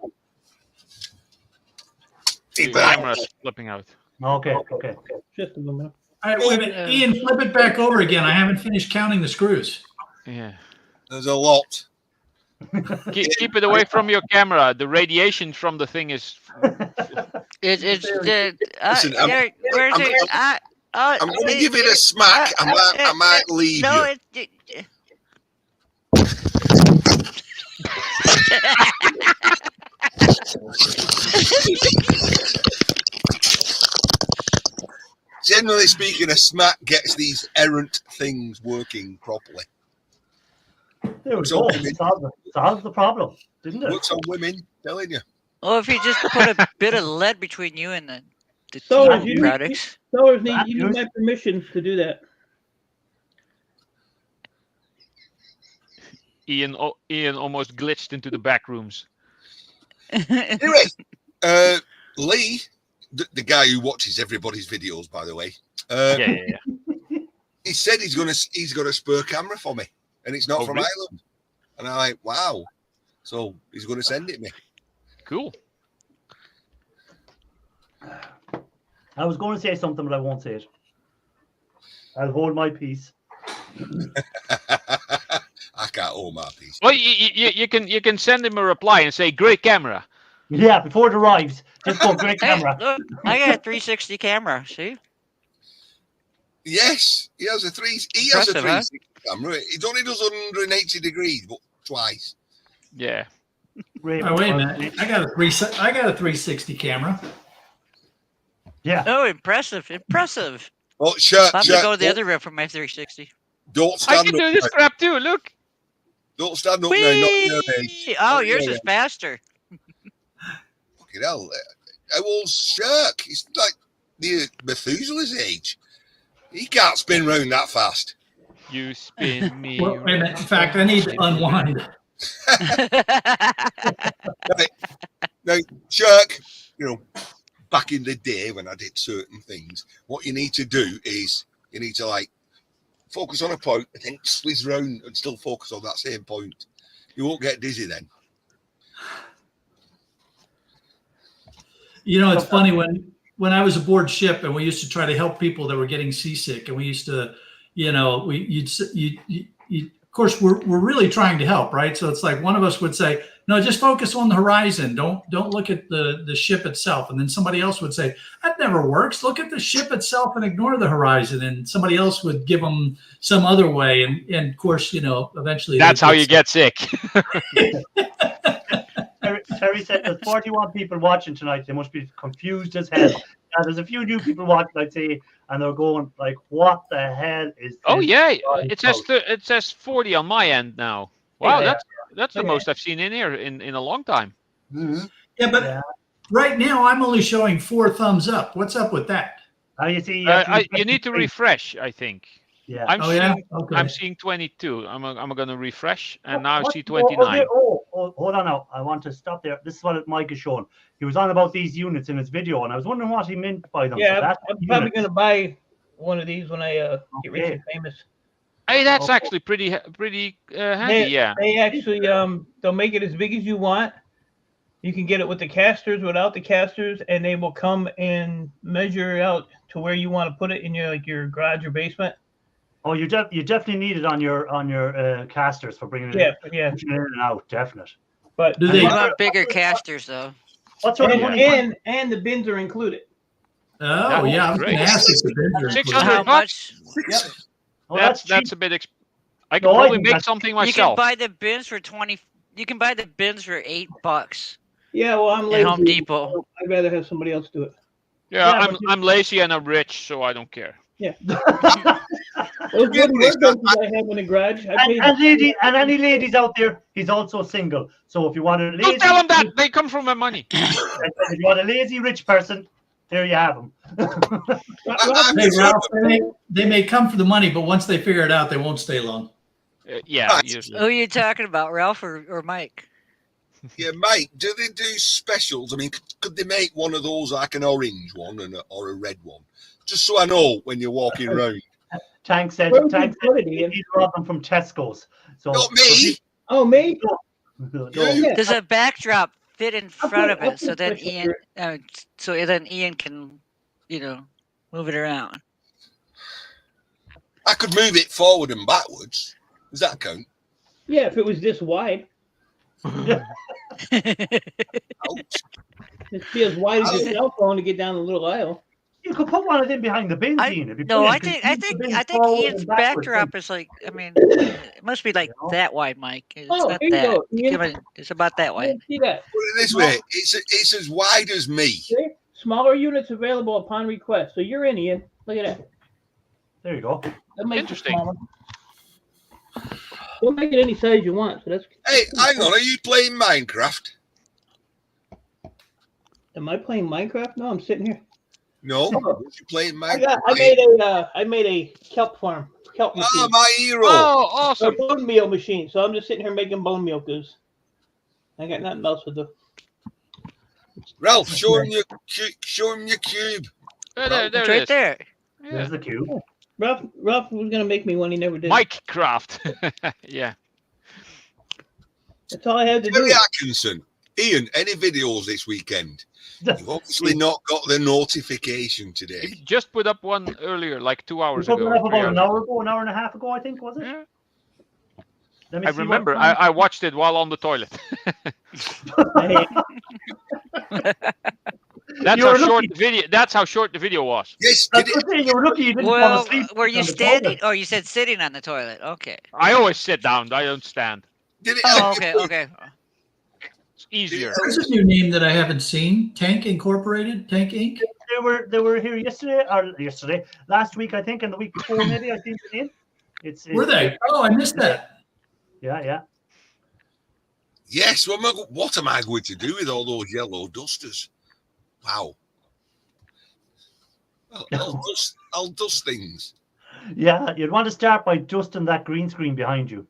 The camera's flipping out. Okay. Just a moment. All right, wait a minute. Ian, flip it back over again. I haven't finished counting the screws. Yeah. There's a lot. Keep it away from your camera. The radiation from the thing is. It's Listen, where's I'm- it? I'm going to give it a smack. I might leave No, you. Generally speaking, a smack gets these errant things working properly. There we So, go. I mean- Solve the problem, didn't it? Works on women, telling you. Oh, if you just put a bit of lead between you and the So Temu you- products. Sellers That you need goes- my permission to do that. Ian almost glitched into the back rooms. Anyway, Lee, the guy who watches everybody's videos, by the way, Yeah. he said he's got a spare camera for me, and it's not Oh, from really? Ireland. And I'm like, wow. So he's going to send it me. Cool. I was going to say something, but I won't say it. I'll hold my peace. I can't hold my piece. Well, you can send him a reply and say, "Great camera." Yeah, before it arrives, just go great Hey, camera. look, I got a 360 camera. See? Yes, he has a Impressive, huh? 360 camera. It only does 180 degrees, but twice. Yeah. Great. Oh, wait a minute. I got a 360 camera. Yeah. Oh, impressive! Oh, I'll shirt, have to go to the other room for my 360. Don't I stand can up. do this now. crap too. Look. Don't stand up now. Not your age. Whee! Oh, Not yours your is age. faster. Fucking hell. How old's Shirk? He's like near Methuselah's age. He can't spin round that fast. You spin me. Well, wait a minute. In fact, I need to unwind. Now, Shirk, back in the day when I did certain things, what you need to do is you need to like focus on a point and then swizz round and still focus on that same point. You won't get dizzy then. You know, it's funny when I was aboard ship and we used to try to help people that were getting seasick, and we used to, of course, we're really trying to help, right? So it's like one of us would say, "No, just focus on the horizon. Don't look at the ship itself." And then somebody else would say, "That never works. Look at the ship itself and ignore the horizon." And somebody else would give them some other way. And of course, eventually That's how you get sick. Terry said there's 41 people watching tonight. They must be confused as hell. Now, there's a few new people watching, I'd say, and they're going like, "What the hell is?" Oh this yeah, guy it says 40 on my end now. Wow, Yeah. that's the Yeah. most I've seen in here in a long time. Mhm. Yeah, but Yeah. right now I'm only showing 4 thumbs up. What's up with that? You see, You need to refresh, I think. Yeah. I'm Oh yeah. seeing Okay. I'm seeing 22. I'm gonna refresh, and now I What- see oh, 29. hold on now. I want to stop there. This is what Mike is showing. He was on about these units in his video, and I was wondering what he meant by them. Yeah, So that's I'm the probably unit. gonna buy one of these when I get rich Okay. and famous. Hey, that's Okay. actually pretty handy. Yeah. They actually they'll make it as big as you want. You can get it with the casters, without the casters, and they will come and measure out to where you want to put it in your garage or basement. Oh, you definitely need it on your casters for bringing it Yeah. pushing it in and out. Definite. But Do You they- want bigger casters though. What sort of money? and the bins are included. Oh yeah, I was going to Great. ask if the bids are 600 included. How bucks? much? Oh, that's cheap. a bit. I can No, I probably think make that's- something You can myself. buy the bins for 20. You can buy the bins for $8 Yeah, well, I'm at lazy. Home Depot. I'd rather have somebody else do it. Yeah, Yeah, but I'm lazy and I'm rich, so I don't care. Those wooden workbenches I have in the garage. I paid. And any ladies out there, he's also single. So if you want a lazy, Don't tell them that. They come from my money. if you want a lazy rich person, there you have him. Hey, Ralph, they may come for the money, but once they figure it out, they won't stay long. Yeah, Right. usually. Who are you talking about, Ralph or Mike? Yeah, Mike, do they do specials? I mean, could they make one of those like an orange one or a red one? Just so I know when you're walking around. Tank said Where would you put it, Ian? he brought them from Tesco's. So Not me. Oh, me? No. Yeah. Does a backdrop fit in front of I'll it so put then special Ian can, move it around? I could move it forward and backwards. Does that count? Yeah, if it was this wide. Ouch. It'd be as wide as your cell phone to get down the little aisle. You could put one of them behind the bins, Ian. If you No, put I it, 'cause think you I put think the I bins think forward Ian's and backwards. backdrop is like, it must be like that wide, Mike. It's Oh, not here you that. go, Ian. It's about that wide. See that? Put it this way, it's as wide as me. See? Smaller units available upon request. So you're in, Ian. Look at that. There you go. That makes it Interesting. smaller. Don't make it any size you want. So that's. Hey, hang on, are you playing Minecraft? Am I playing Minecraft? No, I'm sitting here. No, you're playing I Minecraft. made a kelp farm. Kelp machine. Ah, my hero. Oh, A awesome. bone meal machine. So I'm just sitting here making bone meal because I got nothing else to do. Ralph, show him your cube. There It's it right is. there. Yeah. There's the cube. Ralph was gonna make me one. He never did. Minecraft. Yeah. That's all I had to Terry do. Atkinson. Ian, any videos this weekend? You've obviously not got the notification today. He just put up one earlier, like 2 We hours put ago. one up 3 about an hours hour ago, an hour and a half ago, I think, was it? Yeah. Let me I see what remember. time- I watched it while on the toilet. That's You how were short lucky. the video. That's how short the video was. Yes, I did was it? saying, you were lucky you didn't fall Well, asleep. were you on the standing? toilet. Oh, you said sitting on the toilet. Okay. I always sit down. I don't stand. Did it Oh, help okay, you? okay. It's easier. There's a new name that I haven't seen. Tank Incorporated, Tank Inc. They were here last week I think, and the week before maybe I think it in. It's Were they? Oh, I missed that. Yeah. Yes, what am I going to do with all those yellow dusters? Wow. I'll dust things. Yeah, you'd want to start by dusting that green screen behind you.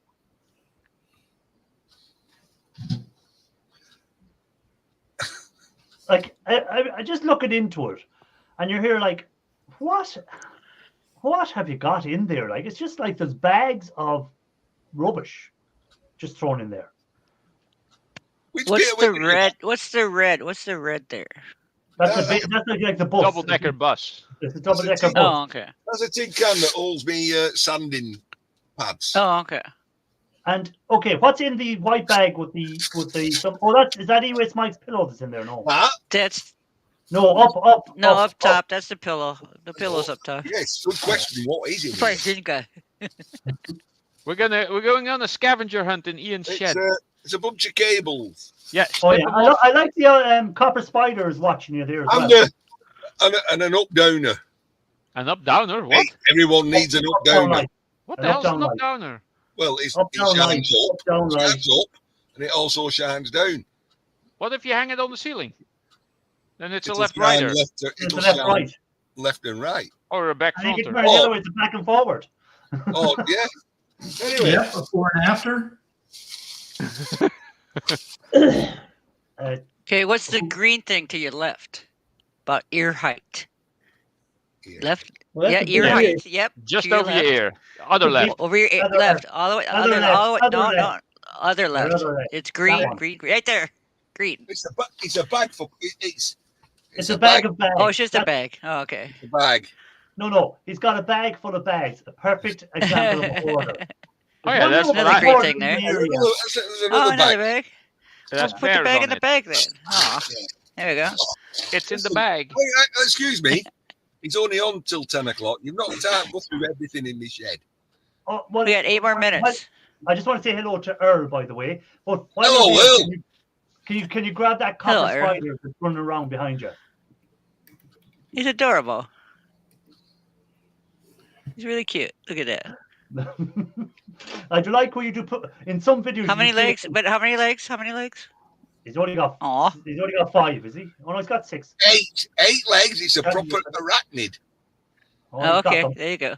Like I just looking into it, and you're here like, what have you got in there? Like it's just like there's bags of rubbish just thrown in there. Which What's bit are the we doing? red? What's the red? What's the red there? That's like the bus. Double decker bus. It's a double decker Oh. bus. Oh, okay. That's a tin can that holds me sanding pads. Oh, okay. And okay, what's in the white bag with the some? Oh, is that EOS Mike's pillow that's in there? No, That's no, up. top. That's the pillow. The pillow's up top. Yes, good question. What is it? Probably Zinka. We're going on a scavenger hunt in Ian's shed. It's a bunch of cables. Yeah. Oh split yeah, them off. I like the copper spiders watching you there as well. And an up downer. An up downer. What? Hey, everyone needs an up Down downer. light, What an the hell's up-down an up light. downer? Well, up it down light, shines up down light. shines up, and it also shines down. What if you hang it on the ceiling? Then it's a It'll left shine rider It's It'll the left shine right. left and right. or a back I think it's fronter. the other way, it's back and forward. Oh yeah. Anyway, Yeah, before and after. Okay, what's the green thing to your left? About ear height. yeah. Left. Well, Yeah, that's a ear big height. area. Yep. Just to your over left. your ear. Other left. Over your Other left. All the way. Other Other. left. All the way. Other No, left. no. Other left. Other left. It's That green. one. Green. Right there. Green. It's a bag for It's a bag of bags. Oh, it's just a That- bag. Oh, okay. It's a bag. No, he's got a bag full of bags. A perfect example of order. Oh yeah, that's Another right. green thing there. There's Oh, another another bag. bag. That's Let's put the pears bag on in the it. bag then. Oh, there we go. It's in the bag. Excuse me. It's only on till 10 o'clock. You've not time to go through everything in the shed. Oh, well, We got 8 more minutes. I just want to say hello to Earl, by the way. But while Hello, you're there, Earl. Can you grab that Hello, copper Earl. spider that's running around behind you? He's adorable. He's really cute. Look at that. I do like where you do put in some videos. How you many say- legs? But how many legs? How many legs? He's only got Aw. 5, is he? Oh no, he's got 6. 8 legs. It's a proper arachnid. Oh, Oh, he's got okay. them. There you go.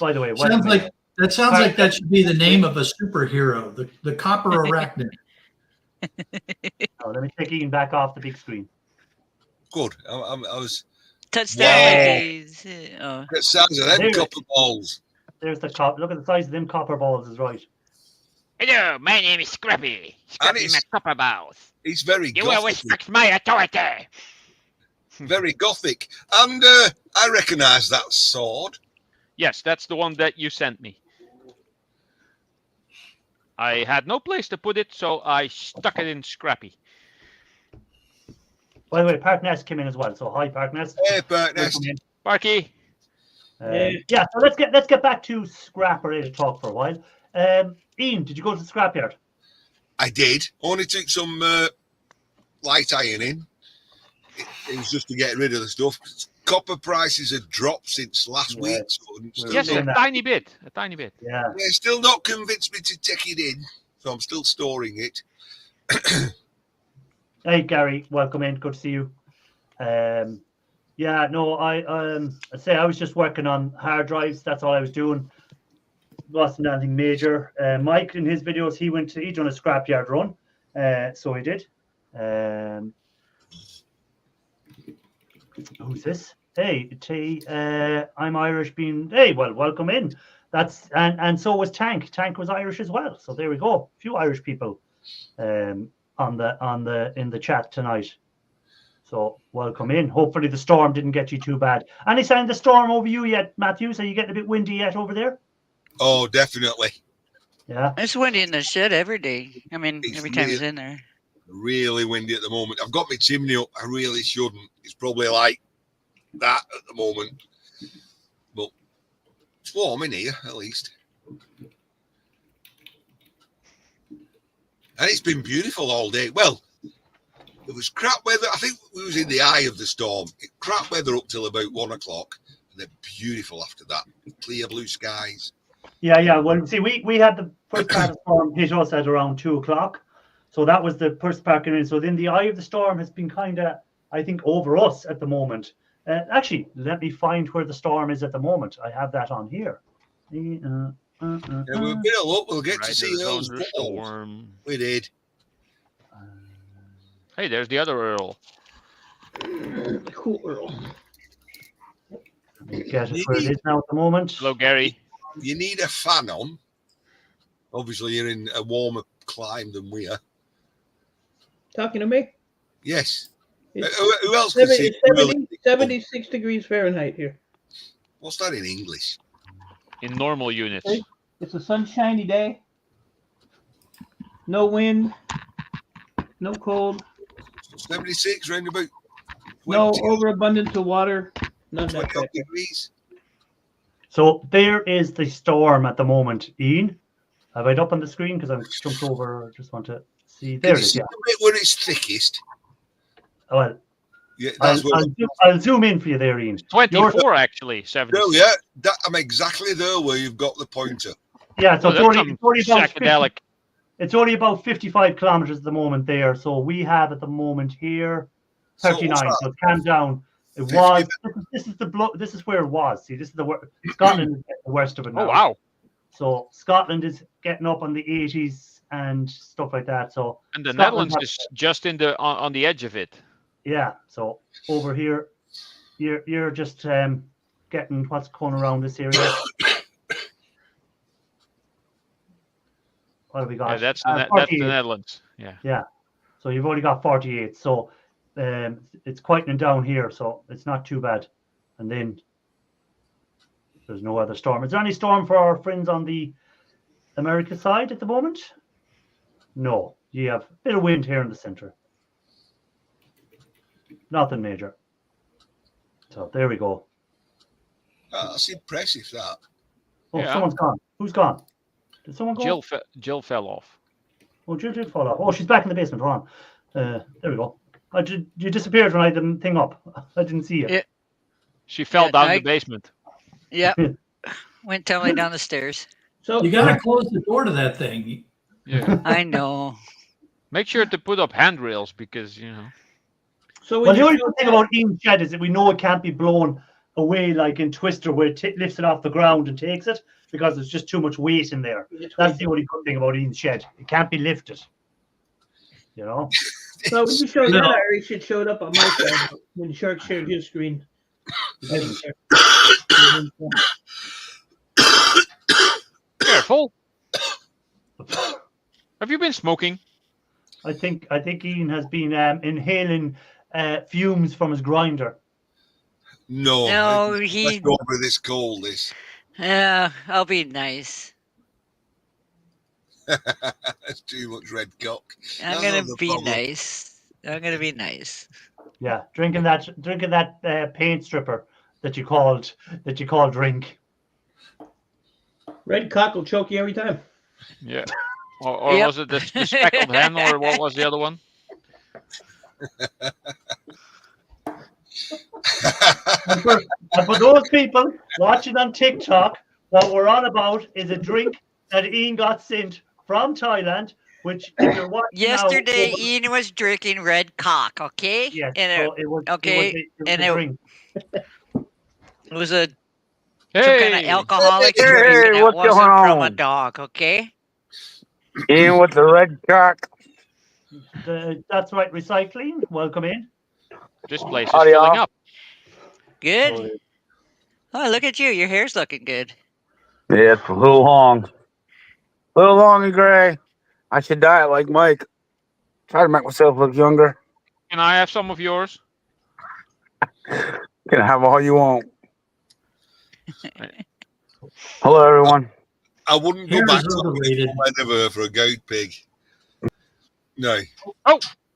By the way, Sounds welcome. like that should be the name of a superhero, the copper arachnid. Oh, let me take Ian back off the big screen. Good. I was. Touchdown, Wow. ladies. Oh. It sounds of them There. copper balls. There's the cop. Look at the size of them copper balls. Is right. Hello, my name is Scrappy. Scrappy it's- McCopperballs. He's very You will gothic. respect my authority. Very gothic. And I recognise that sword. Yes, that's the one that you sent me. I had no place to put it, so I stuck it in Scrappy. By the way, Parkness came in as well. So hi, Parkness. Hey, Burtnest. Welcome in. Barky, Yeah. So let's get back to scrap ready to talk for a while. Ian, did you go to the scrapyard? I did. Only took some light ironing. It was just to get rid of the stuff. Copper prices had dropped since last Yeah. week. So I'm still, yes, doing a that. tiny bit, a tiny bit. Yeah. they're still not convinced me to take it in. So I'm still storing it. Hey, Gary, welcome in. Good to see you. Yeah, no, I say I was just working on hard drives. That's all I was doing. Wasn't anything major. Mike, in his videos, he done a scrapyard run. So he did. Who's this? Hey, T. I'm Irish. Welcome in. That's and so was Tank. Tank was Irish as well. So there we go. A few Irish people in the chat tonight. So welcome in. Hopefully the storm didn't get you too bad. Any sign of the storm over you yet, Matthews? Are you getting a bit windy yet over there? Oh, definitely. Yeah. It's windy in the shed every day. I mean, It's every time real. he's in there. Really windy at the moment. I've got my chimney up. I really shouldn't. It's probably like that at the moment. But it's warm in here, at least. And it's been beautiful all day. Well, it was crap weather. I think we was in the eye of the storm. Crap weather up till about 1 o'clock. And then beautiful after that. Clear blue skies. Yeah. Well, see, we had the first part of the storm hit us at around 2 o'clock. So that was the first part coming in. So then the eye of the storm has been kind of, I think, over us at the moment. Actually, let me find where the storm is at the moment. I have that on here. Yeah, with a bit of luck, we'll get to see those balls. Thunderstorm. We did. Hey, there's the other Earl. Cool Earl. Get it where it is now at the moment. Hello, Gary. You need a fan on. Obviously, you're in a warmer climate than we are. Talking to me? Yes. It's Who else can see? 76 degrees Fahrenheit here. What's that in English? In normal units. Hey. It's a sunshiny day. No wind. No cold. 76, round about 20, No overabundance of water. None of that 20 crap. degrees. So there is the storm at the moment. Ian, have I it up on the screen? Because I'm jumped over. I just want to see. There Can it you is. see Yeah. the bit where it's thickest? Well, Yeah, that's where. I'll zoom in for you there, Ian. 24, actually. 70. No, yeah, I'm exactly there where you've got the pointer. Yeah, so Oh, it's that's only, some it's only about 50, psychedelic. it's only about 55 kilometers at the moment there. So we have at the moment here So 39. what's So, that? it calmed down. It 50. was. This is where it was. See, this is Scotland is the worst of it now. Oh, wow. So Scotland is getting up on the 80s and stuff like that. So And the Scotland Netherlands is just in the on the edge of it. yeah. So over here, you're just getting what's going around this area. What have we got? Yeah, that's 48. the Netherlands. Yeah. So you've only got 48. So it's quietening down here. So it's not too bad. And then there's no other storm. Is there any storm for our friends on the America side at the moment? No. You have a bit of wind here in the center. Nothing major. So there we go. That's impressive, that. Oh, Yeah. someone's gone. Who's gone? Did someone go? Jill fell off. Oh, Jill did fall off. Oh, she's back in the basement. Hold on. There we go. You disappeared when I had the thing up. I didn't see you. Yeah. She fell Yeah, down I- the basement. Yep. Went tumbling down the stairs. So You got to close the door to that thing. Yeah. I know. Make sure to put up handrails because so Well, when the you only fill good thing that- about Ian's shed is that we know it can't be blown away like in Twister, where it lifts it off the ground and takes it, because there's just too much weight in there. That's the only good thing about Ian's shed. It can't be lifted. You know? So when you showed No. that, Irish, it showed up on my side when Shark shared his screen. I didn't share. careful. Have you been smoking? I think Ian has been inhaling fumes from his grinder. No. No, Let's he. go over this cold. This. Yeah, I'll be nice. That's too much red cock. I'm That's gonna not the be problem. nice. I'm gonna be nice. Yeah, drinking that paint stripper that you called drink. Red cock will choke you every time. Yeah. Or Yep. was it the speckled hen, or what was the other one? And for those people watching on TikTok, what we're on about is a drink that Ian got sent from Thailand, which if you're watching Yesterday, now, Ian was drinking red cock. Okay. yes, And so it was okay, it was and a it- drink. it was a some kind of Hey, alcoholic Hey, drink, and it what's wasn't going from a on? dog. Okay. Ian with the red cock. That's right, recycling. Welcome in. this place is Howdy, filling y'all. up. Good. Oh, look at you. Your hair's looking good. Yeah, it's a little long. Little long and gray. I should dye it like Mike. Try to make myself look younger. Can I have some of yours? You can have all you want. Hello, everyone. I wouldn't go Hair back is to overrated. ever for a goat pig. No.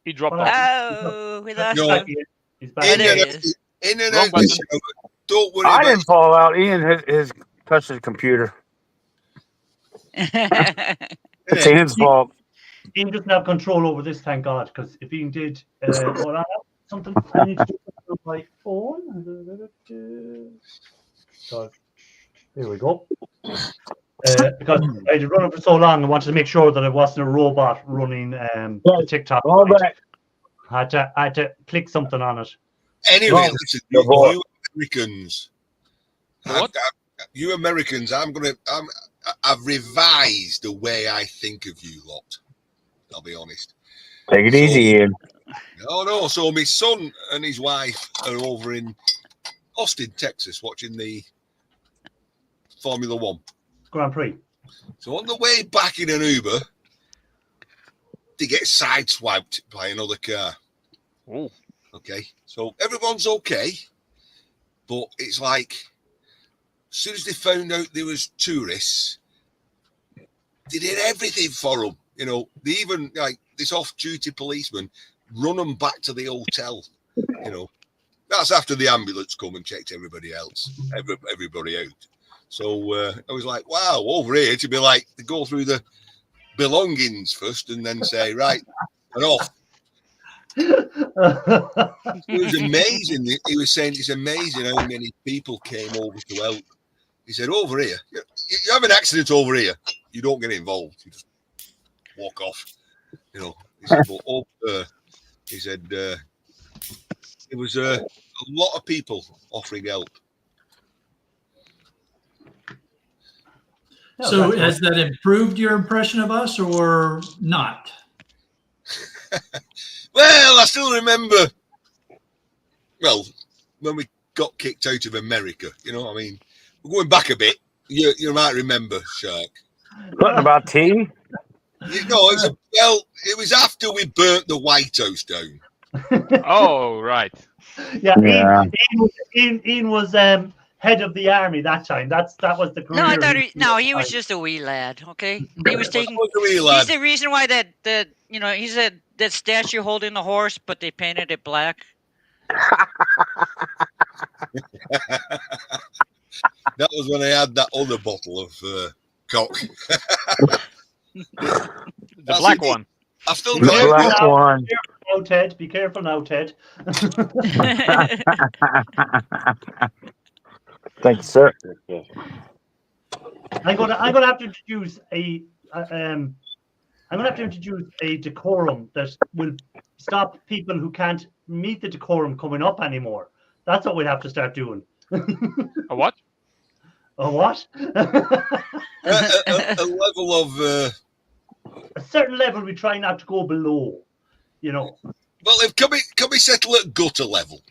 He dropped Well, off. Oh, we lost No. Back him. Ian. He's back. Oh, In there and he out, is. in and Wrong out the button. shower. Don't worry I about didn't fall out. Ian his touched his computer. It's it. Ian's fault. Ian doesn't have control over this, thank God, because if Ian did, hold on, something I need to do with my phone. So, there we go. Because I had run it for so long, I wanted to make sure that it wasn't a robot running the TikTok. All site. back. I had to click something on it. Anyway, Wrong. listen, Your boy. you Americans. What? You Americans, I've revised the way I think of you lot. I'll be honest. Take it easy, Ian. No. So my son and his wife are over in Austin, Texas, watching the Formula One. Grand Prix. So on the way back in an Uber, they get sideswiped by another car. Oh, Okay, so everyone's okay, but it's like as soon as they found out there was tourists, they did everything for them. You know, they even like this off-duty policeman run them back to the hotel. You know, that's after the ambulance come and checked everybody else, everybody out. So I was like, wow, over here to be like to go through the belongings first and then say right and off. It was amazing. He was saying it's amazing how many people came over to help. He said, over here, you have an accident over here, you don't get involved. You just walk off. You know, he said, but over there, he said, there was a lot of people offering help. So has that improved your impression of us or not? Well, I still remember, well, when we got kicked out of America, you know what I mean? We're going back a bit. You might remember, Shark. Something about tea? It was after we burnt the White House down. oh, right. Yeah, Yeah. Ian was head of the army that time. That was the career. No, I thought he was just a wee lad. Okay, he was taking. What's the wee He's lad? the reason why that he said that statue holding the horse, but they painted it black. That was when I had that other bottle of cock. The That's black it. one. I've still The got it. black one. Now, Ted. Be careful now, Ted. Thank you, sir. I'm gonna have to introduce a decorum that will stop people who can't meet the decorum coming up anymore. That's what we'll have to start doing. A what? A what? A level of A certain level we try not to go below. You know. well, can we settle at gutter level?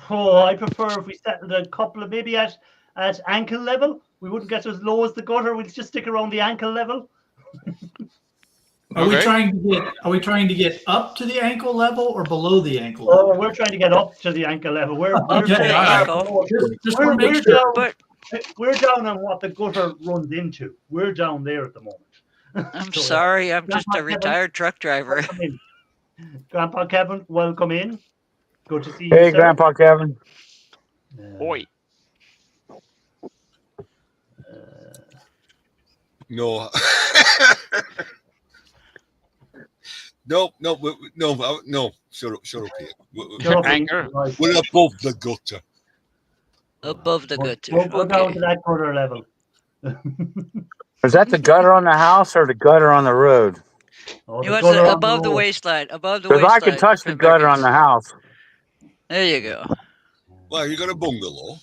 Oh, I prefer if we settled a couple of maybe at ankle level. We wouldn't get as low as the gutter. We'd just stick around the ankle level. Are we Okay. trying to get up to the ankle level or below the ankle level? Oh, we're trying to get up to the ankle level. We're Okay, so all far right. below. Just We're, want to we're make sure. down. But We're down on what the gutter runs into. We're down there at the moment. I'm So, sorry, I'm just Grandpa a Kevin, retired truck driver. welcome in. Grandpa Kevin, welcome in. Good to see you, Hey, sir. Grandpa Kevin. Oi. No. No. Shut up here. Shut up, Anger. right. We're above the gutter. Above the gutter. Go down Okay. to that gutter level. Is that the gutter on the house or the gutter on the road? Oh, He the wants gutter it on the above the road. waistline. Above the Because waistline. I can touch the Twin gutter on Perkins. the house. There you go. Well, you got a bungalow.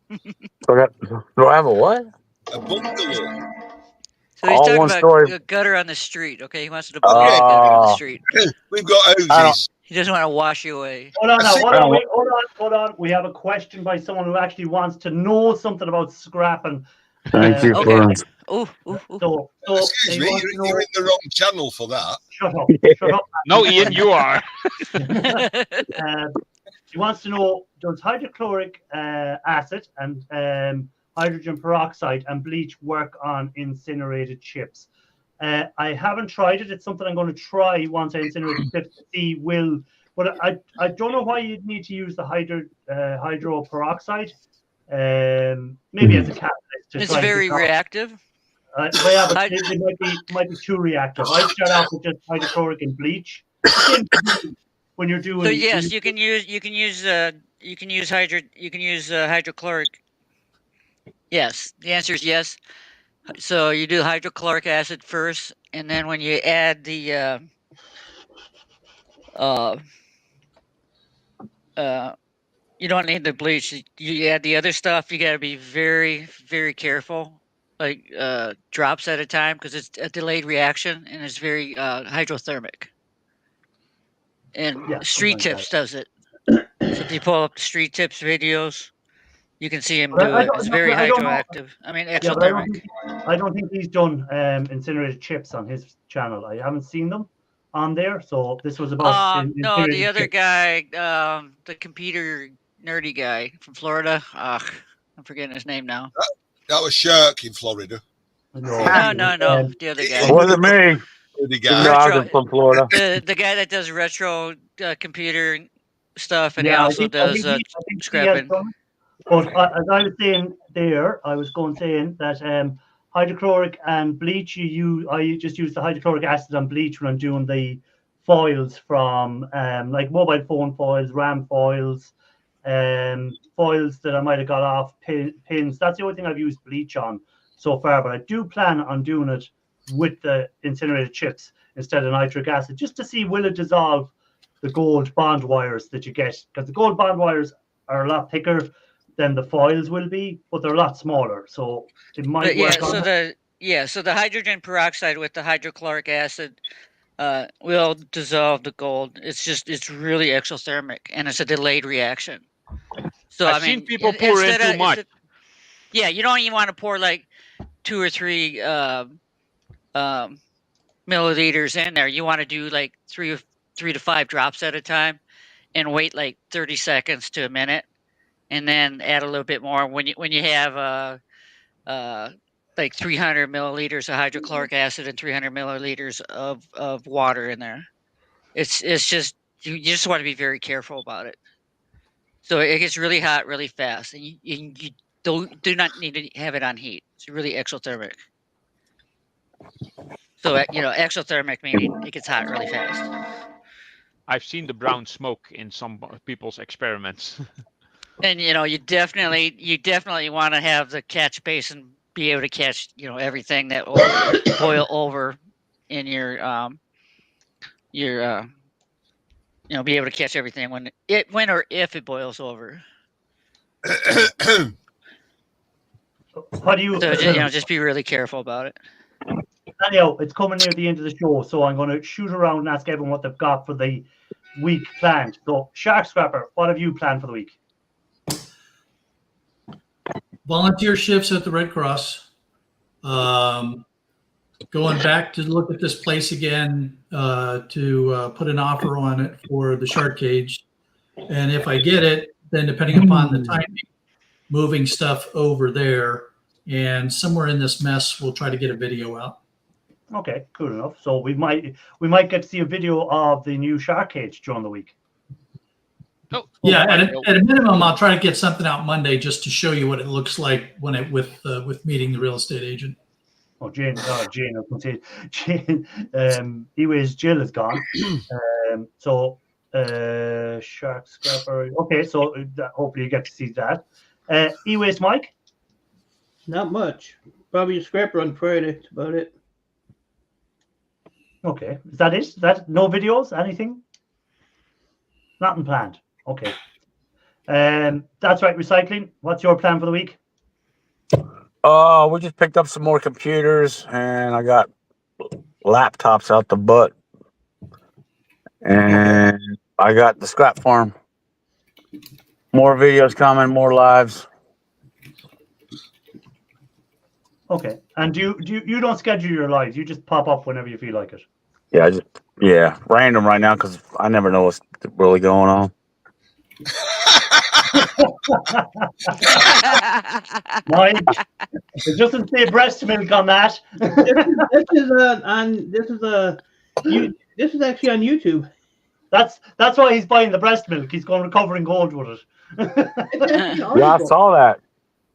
Do I have a what? A bungalow. So he's All talking one about story. a gutter on the street. Okay, he wants to put a gutter on the street. We've got houses. He doesn't want to wash you away. Hold on now. I Hold on. We have a question by someone who actually wants to know something about scrapping. Thank you Okay. for Oh. So Excuse he me, wants to know. you're in the wrong channel for that. Shut up. Shut up. No, Ian, you are. He wants to know, does hydrochloric acid and hydrogen peroxide and bleach work on incinerated chips? I haven't tried it. It's something I'm going to try once I incinerate the chips to see but I don't know why you'd need to use the hydro peroxide. Maybe as a catalyst. To It's try and very get off. reactive. But yeah, but it might be too reactive. I'd start off with just hydrochloric and bleach. When you're doing. So yes, you can use hydrochloric. Yes, the answer is yes. So you do hydrochloric acid first, and then when you add the you don't need the bleach. You add the other stuff. You got to be very, very careful, like drops at a time, because it's a delayed reaction and it's very hydrothermic. And Yeah, Street something like Tips does it. So if you pull up the Street Tips videos, you can see him But do I it. don't- It's very I don't know. hydroactive. I mean, Yeah, but exothermic. I don't think he's done incinerated chips on his channel. I haven't seen them on there. So this was about. No, the incinerated other chips. guy, the computer nerdy guy from Florida. I'm forgetting his name now. That was Shirk in Florida. No, the other guy. it. Wasn't me. The Even guy. though I Retro- was from Florida. The guy that does retro computer stuff, and he Yeah, I also think does he has scrapping. done it. But as I was saying there, I was saying that hydrochloric and bleach. I just use the hydrochloric acid and bleach when I'm doing the foils from like mobile phone foils, RAM foils, foils that I might have got off pins. That's the only thing I've used bleach on so far. But I do plan on doing it with the incinerated chips instead of nitric acid, just to see will it dissolve the gold bond wires that you get, because the gold bond wires are a lot thicker than the foils will be, but they're a lot smaller, so it might But work on it. so the hydrogen peroxide with the hydrochloric acid will dissolve the gold. It's really exothermic, and it's a delayed reaction. So I've seen people pour in too much. Yeah, you don't even want to pour like 2 or 3 milliliters in there. You want to do like 3 to 5 drops at a time, and wait like 30 seconds to a minute, and then add a little bit more when you have like 300 milliliters of hydrochloric acid and 300 milliliters of water in there. It's just you just want to be very careful about it. So it gets really hot really fast, and you do not need to have it on heat. It's really exothermic. So exothermic meaning it gets hot really fast. I've seen the brown smoke in some people's experiments. And you definitely want to have the catch basin be able to catch everything that will boil over in your be able to catch everything when or if it boils over. What do you? So just be really careful about it. Anyhow, it's coming near the end of the show, so I'm going to shoot around and ask everyone what they've got for the week planned. So, Shark Scrapper, what have you planned for the week? Volunteer shifts at the Red Cross. Going back to look at this place again to put an offer on it for the shark cage. And if I get it, then depending upon the timing, moving stuff over there. And somewhere in this mess, we'll try to get a video out. Okay, cool enough. So we might get to see a video of the new shark cage during the week. Oh, Yeah, at a minimum, I'll try to get something out Monday just to show you what it looks like when with meeting the real estate agent. Oh, Jane, I can say Jane. Anyways, Jill is gone. Shark Scrapper. Okay, so hopefully you get to see that. Anyways, Mike. Not much. Probably a scrapper on Friday. That's about it. Okay, is that it? Is that no videos? Anything? Nothing planned. Okay. That's right. Recycling. What's your plan for the week? We just picked up some more computers, and I got laptops out the butt, and I got the scrap farm. More videos coming, more lives. Okay. And you don't schedule your lives? You just pop up whenever you feel like it? Yeah, random right now because I never know what's really going on. Mike, it doesn't say breast milk on that. This is actually on YouTube. That's why he's buying the breast milk. He's going to cover in gold with it. Yeah, I saw that.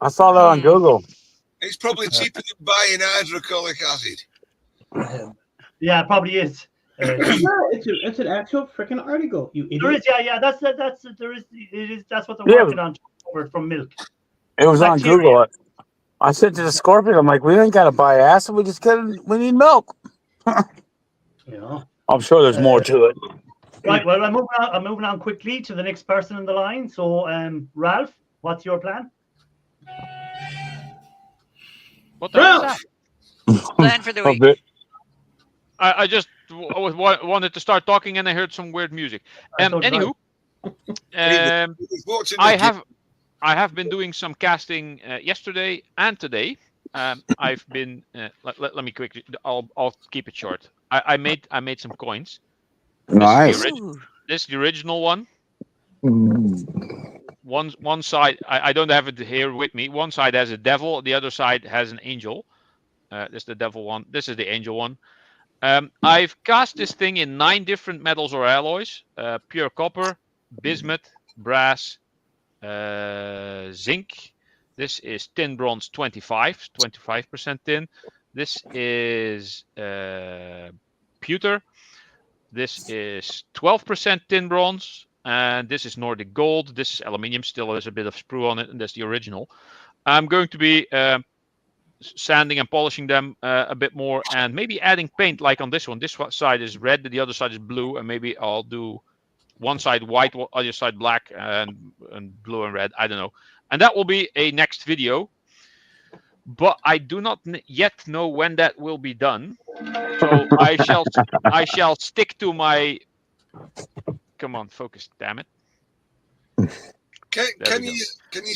I saw that on Google. It's probably cheaper than buying hydrochloric acid. Yeah, it probably is. It's an actual freaking article. You idiot. There is, yeah. That's what they're working on from milk. It was on Google. I said to the Scorpion, I'm like, we ain't got to buy acid. We need milk. Yeah. I'm sure there's more to it. Right. Well, I'm moving on quickly to the next person in the line. So, Ralph, what's your plan? What the hell is that? Plan for the week. I just wanted to start talking and I heard some weird music. Anywho, I have been doing some casting yesterday and today. I've been let me quickly. I'll keep it short. I made some coins. Nice. This is the original one. One side, I don't have it here with me. One side has a devil, the other side has an angel. This is the devil one. This is the angel one. I've cast this thing in 9 different metals or alloys: pure copper, bismuth, brass, zinc. This is tin bronze 25% tin. This is pewter. This is 12% tin bronze. And this is Nordic gold. This is aluminium. Still there's a bit of sprue on it, and that's the original. I'm going to be sanding and polishing them a bit more, and maybe adding paint like on this one. This side is red, the other side is blue, and maybe I'll do one side white, other side black, and blue and red. I don't know. And that will be a next video. But I do not yet know when that will be done. So I shall stick to my. Come on, focus! Damn it! Can you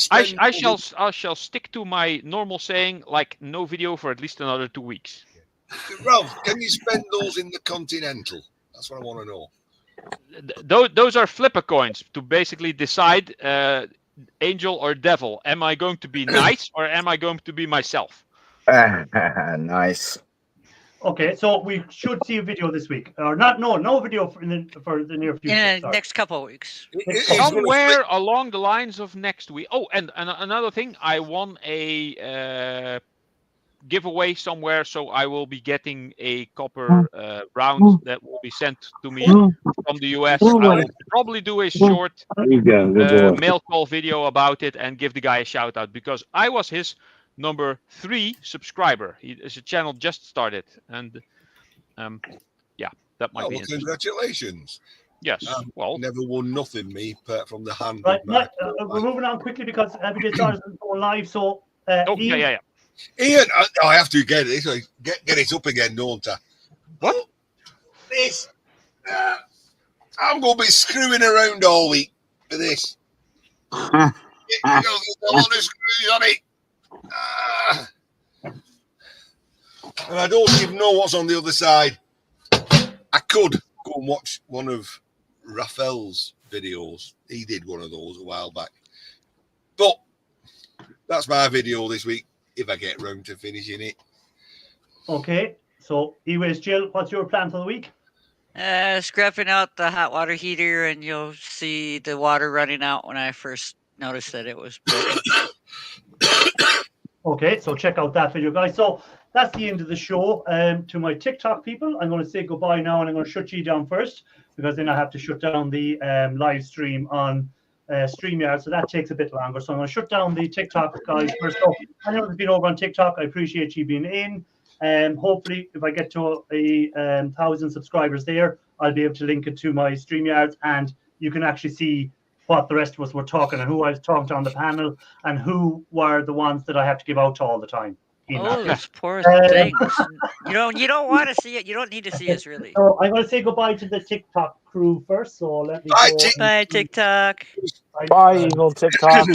spend I shall stick to my normal saying, like no video for at least another 2 weeks. Ralph, can you spend those in the Continental? That's what I want to know. Those are flipper coins to basically decide angel or devil. Am I going to be nice or am I going to be myself? Nice. Okay, so we should see a video this week, or not? No video for the near future. Yeah, next couple of weeks. Somewhere along the lines of next week. Oh, and another thing, I won a giveaway somewhere, so I will be getting a copper round that will be sent to me from the US. I will probably do a short mail call video about it and give the guy a shout out, because I was his number 3 subscriber. His channel just started, and yeah, that might be interesting. Congratulations. Yes, well, Never won nothing, me, apart from the hand. Right, we're moving on quickly because Everyday Stars is going live. So, Ian, yeah. Ian, I have to get it. Get it up again, don't I? What? This. I'm going to be screwing around all week for this. There's a lot of screws on it. And I don't even know what's on the other side. I could go and watch one of Raphael's videos. He did one of those a while back. But that's my video this week, if I get round to finishing it. Okay, so anyways, Jill, what's your plan for the week? Scrapping out the hot water heater, and you'll see the water running out when I first noticed that it was broken. Okay, so check out that video, guys. So that's the end of the show. To my TikTok people, I'm going to say goodbye now, and I'm going to shut you down first, because then I have to shut down the live stream on StreamYard, so that takes a bit longer. So I'm going to shut down the TikTok guys first. So anyone who's been over on TikTok, I appreciate you being in. Hopefully, if I get to 1,000 subscribers there, I'll be able to link it to my StreamYard, and you can actually see what the rest of us were talking and who I was talking to on the panel and who were the ones that I have to give out to all the time. Oh, those poor things. You don't want to see it. You don't need to see us, really. So I'm going to say goodbye to the TikTok crew first. So let me Bye, go Bye, TikTok. Bye, evil TikTok.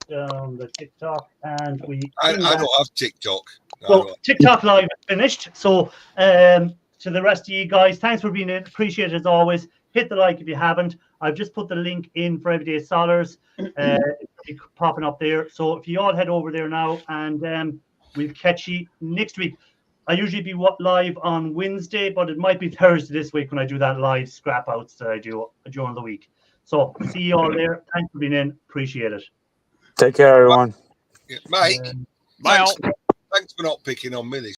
Down the TikTok, and I don't have TikTok. So TikTok live is finished. So to the rest of you guys, thanks for being in. Appreciate it as always. Hit the like if you haven't. I've just put the link in for Everyday Scholars. It's popping up there. So if you all head over there now, and we'll catch you next week. I usually be live on Wednesday, but it might be Thursday this week when I do that live scrap outs that I do during the week. So see you all there. Thanks for being in. Appreciate it. Take care, everyone. Mike, Bye all. thanks for not picking on me this